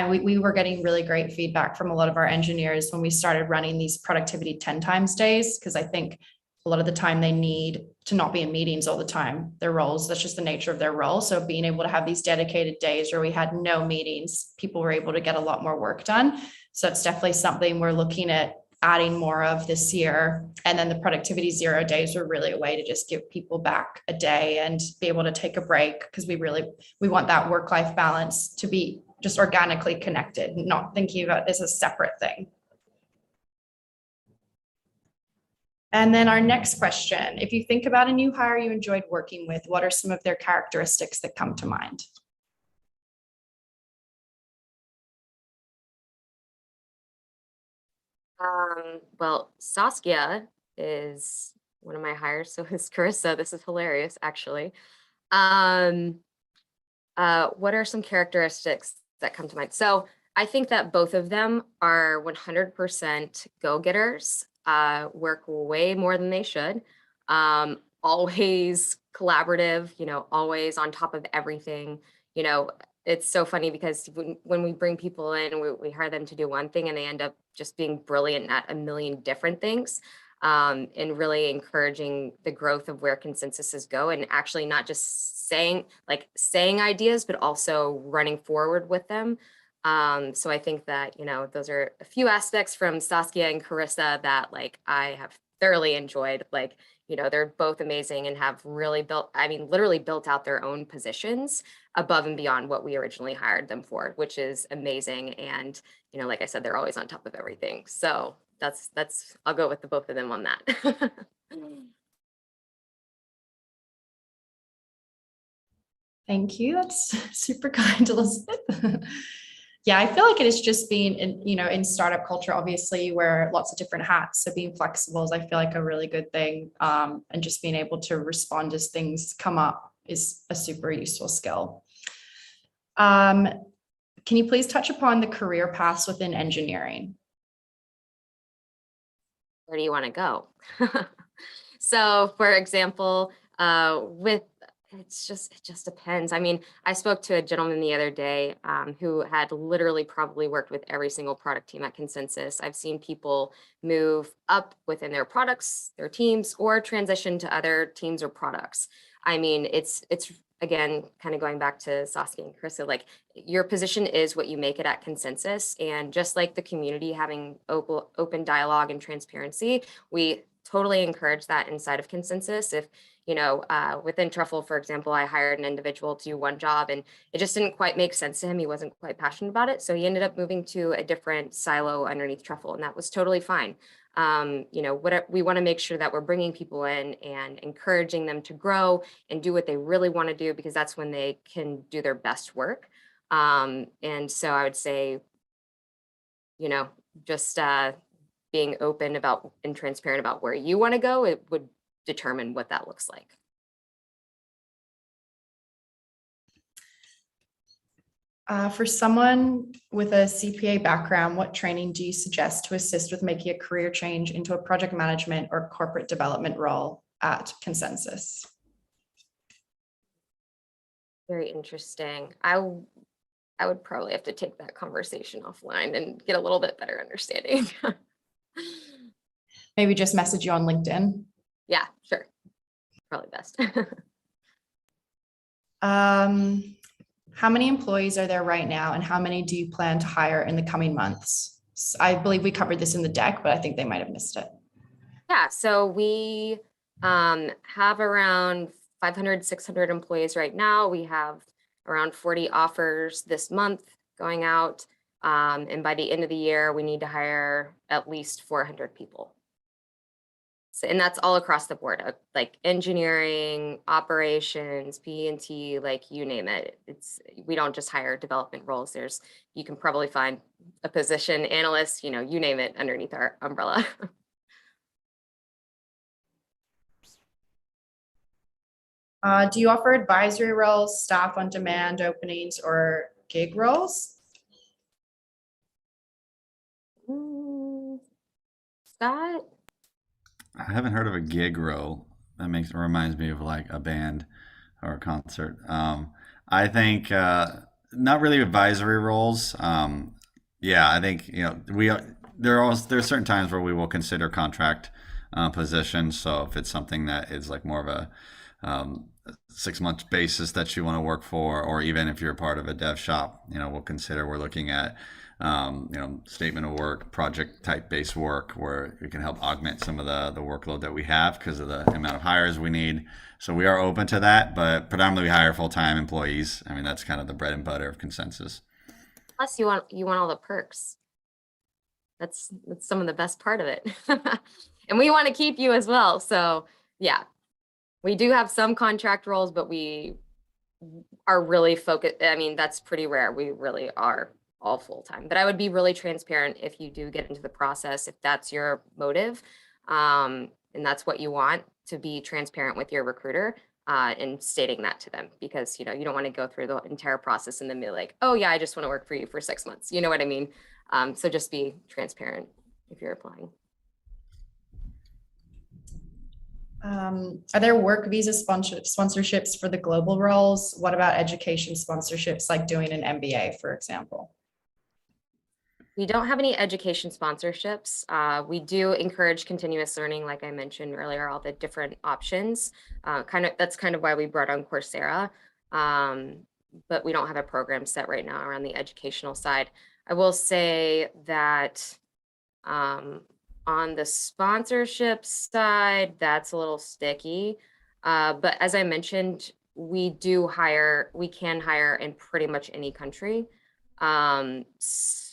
we were getting really great feedback from a lot of our engineers when we started running these productivity 10 times days, because I think a lot of the time they need to not be in meetings all the time. Their roles, that's just the nature of their role. So being able to have these dedicated days where we had no meetings, people were able to get a lot more work done. So it's definitely something we're looking at adding more of this year. And then the productivity 0 days were really a way to just give people back a day and be able to take a break, because we want that work-life balance to be just organically connected, not thinking about it as a separate thing. And then our next question, if you think about a new hire you enjoyed working with, what are some of their characteristics that come to mind? Well, Saskia is one of my hires. So is Carissa. This is hilarious, actually. What are some characteristics that come to mind? So I think that both of them are 100% go-getters, work way more than they should, always collaborative, always on top of everything. It's so funny because when we bring people in, we hire them to do one thing and they end up just being brilliant at a million different things, and really encouraging the growth of where Consensys go, and actually not just saying ideas, but also running forward with them. So I think that, those are a few aspects from Saskia and Carissa that I have thoroughly enjoyed. They're both amazing and have really literally built out their own positions above and beyond what we originally hired them for, which is amazing. And, like I said, they're always on top of everything. So I'll go with the both of them on that. Thank you. That's super kind, Elizabeth. Yeah, I feel like it is just being in startup culture, obviously you wear lots of different hats. So being flexible is, I feel like, a really good thing. And just being able to respond as things come up is a super useful skill. Can you please touch upon the career paths within engineering? Where do you want to go? So for example, it just depends. I mean, I spoke to a gentleman the other day who had literally probably worked with every single product team at Consensys. I've seen people move up within their products, their teams, or transition to other teams or products. I mean, it's again, kind of going back to Saskia and Carissa, your position is what you make it at Consensys. And just like the community having open dialogue and transparency, we totally encourage that inside of Consensys. If within Truffle, for example, I hired an individual to do one job and it just didn't quite make sense to him. He wasn't quite passionate about it. So he ended up moving to a different silo underneath Truffle, and that was totally fine. We want to make sure that we're bringing people in and encouraging them to grow and do what they really want to do, because that's when they can do their best work. And so I would say, just being open about and transparent about where you want to go, it would determine what that looks like. For someone with a CPA background, what training do you suggest to assist with making a career change into a project management or corporate development role at Consensys? Very interesting. I would probably have to take that conversation offline and get a little bit better understanding. Maybe just message you on LinkedIn. Yeah, sure. Probably best. How many employees are there right now, and how many do you plan to hire in the coming months? I believe we covered this in the deck, but I think they might have missed it. Yeah, so we have around 500, 600 employees right now. We have around 40 offers this month going out. And by the end of the year, we need to hire at least 400 people. So, and that's all across the board, like engineering, operations, P&T, like you name it. We don't just hire development roles. You can probably find a position, analyst, you name it, underneath our umbrella. Do you offer advisory roles, staff on demand openings, or gig roles? Scott? I haven't heard of a gig role. That reminds me of like a band or a concert. I think not really advisory roles. Yeah, I think there's certain times where we will consider contract positions. So if it's something that is like more of a 6 month basis that you want to work for, or even if you're a part of a dev shop, we're looking at statement of work, project type based work where we can help augment some of the workload that we have because of the amount of hires we need. So we are open to that, but predominantly we hire full-time employees. I mean, that's kind of the bread and butter of Consensys. Plus you want all the perks. That's some of the best part of it. And we want to keep you as well. So yeah, we do have some contract roles, but we are really focused. I mean, that's pretty rare. We really are all full-time, but I would be really transparent if you do get into the process, if that's your motive, and that's what you want, to be transparent with your recruiter and stating that to them, because you don't want to go through the entire process and then be like, oh yeah, I just want to work for you for 6 months. You know what I mean? So just be transparent if you're applying. Are there work visa sponsorships for the global roles? What about education sponsorships, like doing an MBA, for example? We don't have any education sponsorships. We do encourage continuous learning, like I mentioned earlier, all the different options. That's kind of why we brought on Coursera, but we don't have a program set right now around the educational side. I will say that on the sponsorship side, that's a little sticky. But as I mentioned, we can hire in pretty much any country.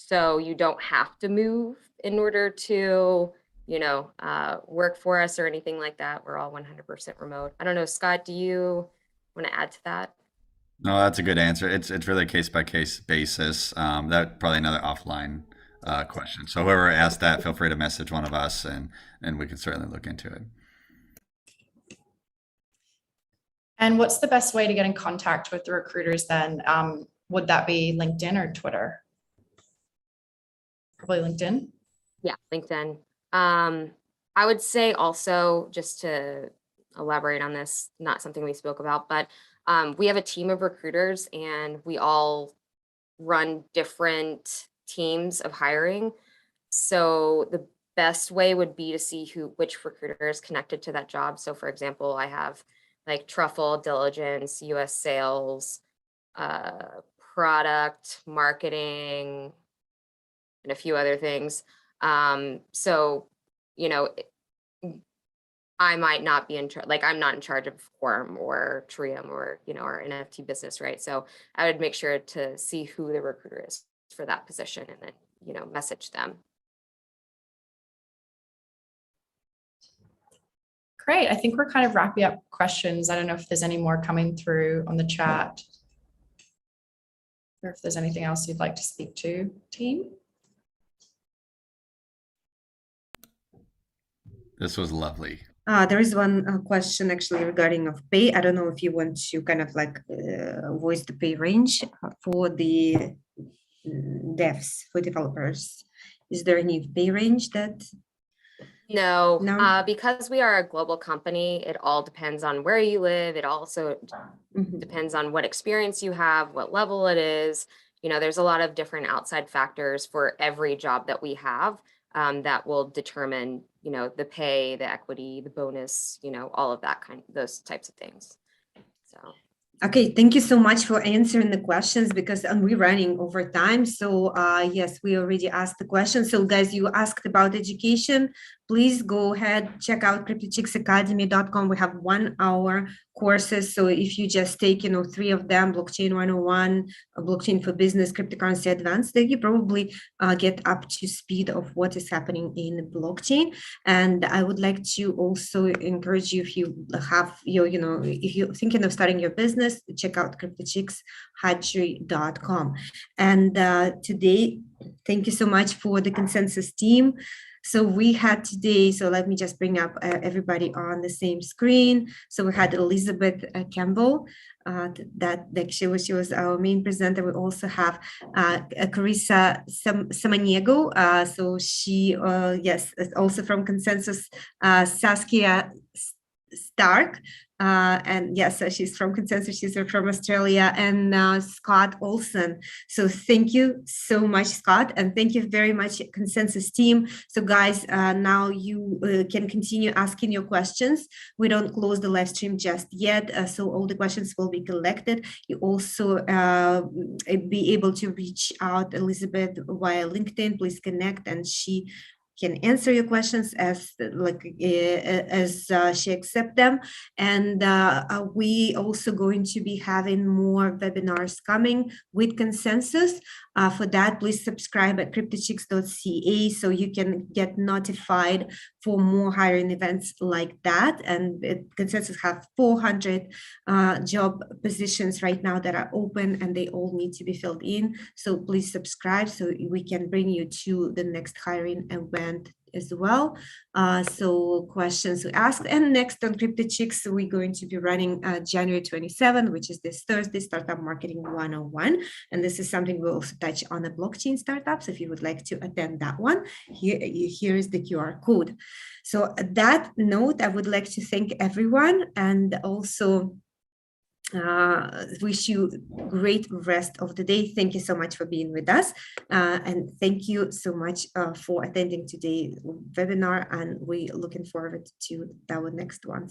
So you don't have to move in order to, work for us or anything like that. We're all 100% remote. I don't know, Scott, do you want to add to that? No, that's a good answer. It's really a case by case basis. That probably another offline question. So whoever asked that, feel free to message one of us, and we can certainly look into it. And what's the best way to get in contact with the recruiters then? Would that be LinkedIn or Twitter? Probably LinkedIn. Yeah, LinkedIn. I would say also, just to elaborate on this, not something we spoke about, but we have a team of recruiters and we all run different teams of hiring. So the best way would be to see which recruiter is connected to that job. So for example, I have like Truffle, Diligence, US Sales, product, marketing, and a few other things. So, I might not be in charge, like I'm not in charge of Quorum or Trium or, our NFT business, right? So I would make sure to see who the recruiter is for that position and then, message them. Great. I think we're kind of wrapping up questions. I don't know if there's any more coming through on the chat, or if there's anything else you'd like to speak to, team. This was lovely. There is one question actually regarding of pay. I don't know if you want to kind of like voice the pay range for the devs, for developers. Is there any pay range that? No, No? because we are a global company, it all depends on where you live. It also Mhm. depends on what experience you have, what level it is. You know, there's a lot of different outside factors for every job that we have that will determine, you know, the pay, the equity, the bonus, you know, all of that those types of things. So. Okay, thank you so much for answering the questions because we're running over time. So yes, we already asked the question. So guys, you asked about education. Please go ahead, check out CryptoChicksAcademy.com. We have 1 hour courses. So if you just take, 3 of them, Blockchain 101, Blockchain for Business, Cryptocurrency Advanced, then you probably get up to speed of what is happening in blockchain. And I would like to also encourage you, if you have if you're thinking of starting your business, check out CryptoChicksHatchery.com. And today, thank you so much for the Consensys team. So we had today, so let me just bring up everybody on the same screen. So we had Elizabeth Campbell, she was our main presenter. We also have Carissa Samaniego. So she, yes, is also from Consensys, Saskia Stark. And yes, she's from Consensys, she's from Australia, and Scott Olson. So thank you so much, Scott, and thank you very much, Consensys team. So guys, now you can continue asking your questions. We don't close the live stream just yet, so all the questions will be collected. You also be able to reach out Elizabeth via LinkedIn. Please connect, and she can answer your questions as she accept them. And we also going to be having more webinars coming with Consensys. For that, please subscribe at CryptoChicks.ca so you can get notified for more hiring events like that. And Consensys have 400 job positions right now that are open, and they all need to be filled in. So please subscribe so we can bring you to the next hiring event as well. So questions we asked, and next on CryptoChicks, we're going to be running January 27th, which is this Thursday, Startup Marketing 101. And this is something we'll also touch on the blockchain startups. If you would like to attend that one, here is the QR code. So at that note, I would like to thank everyone, and also wish you great rest of the day. Thank you so much for being with us, and thank you so much for attending today's webinar, and we're looking forward to our next one.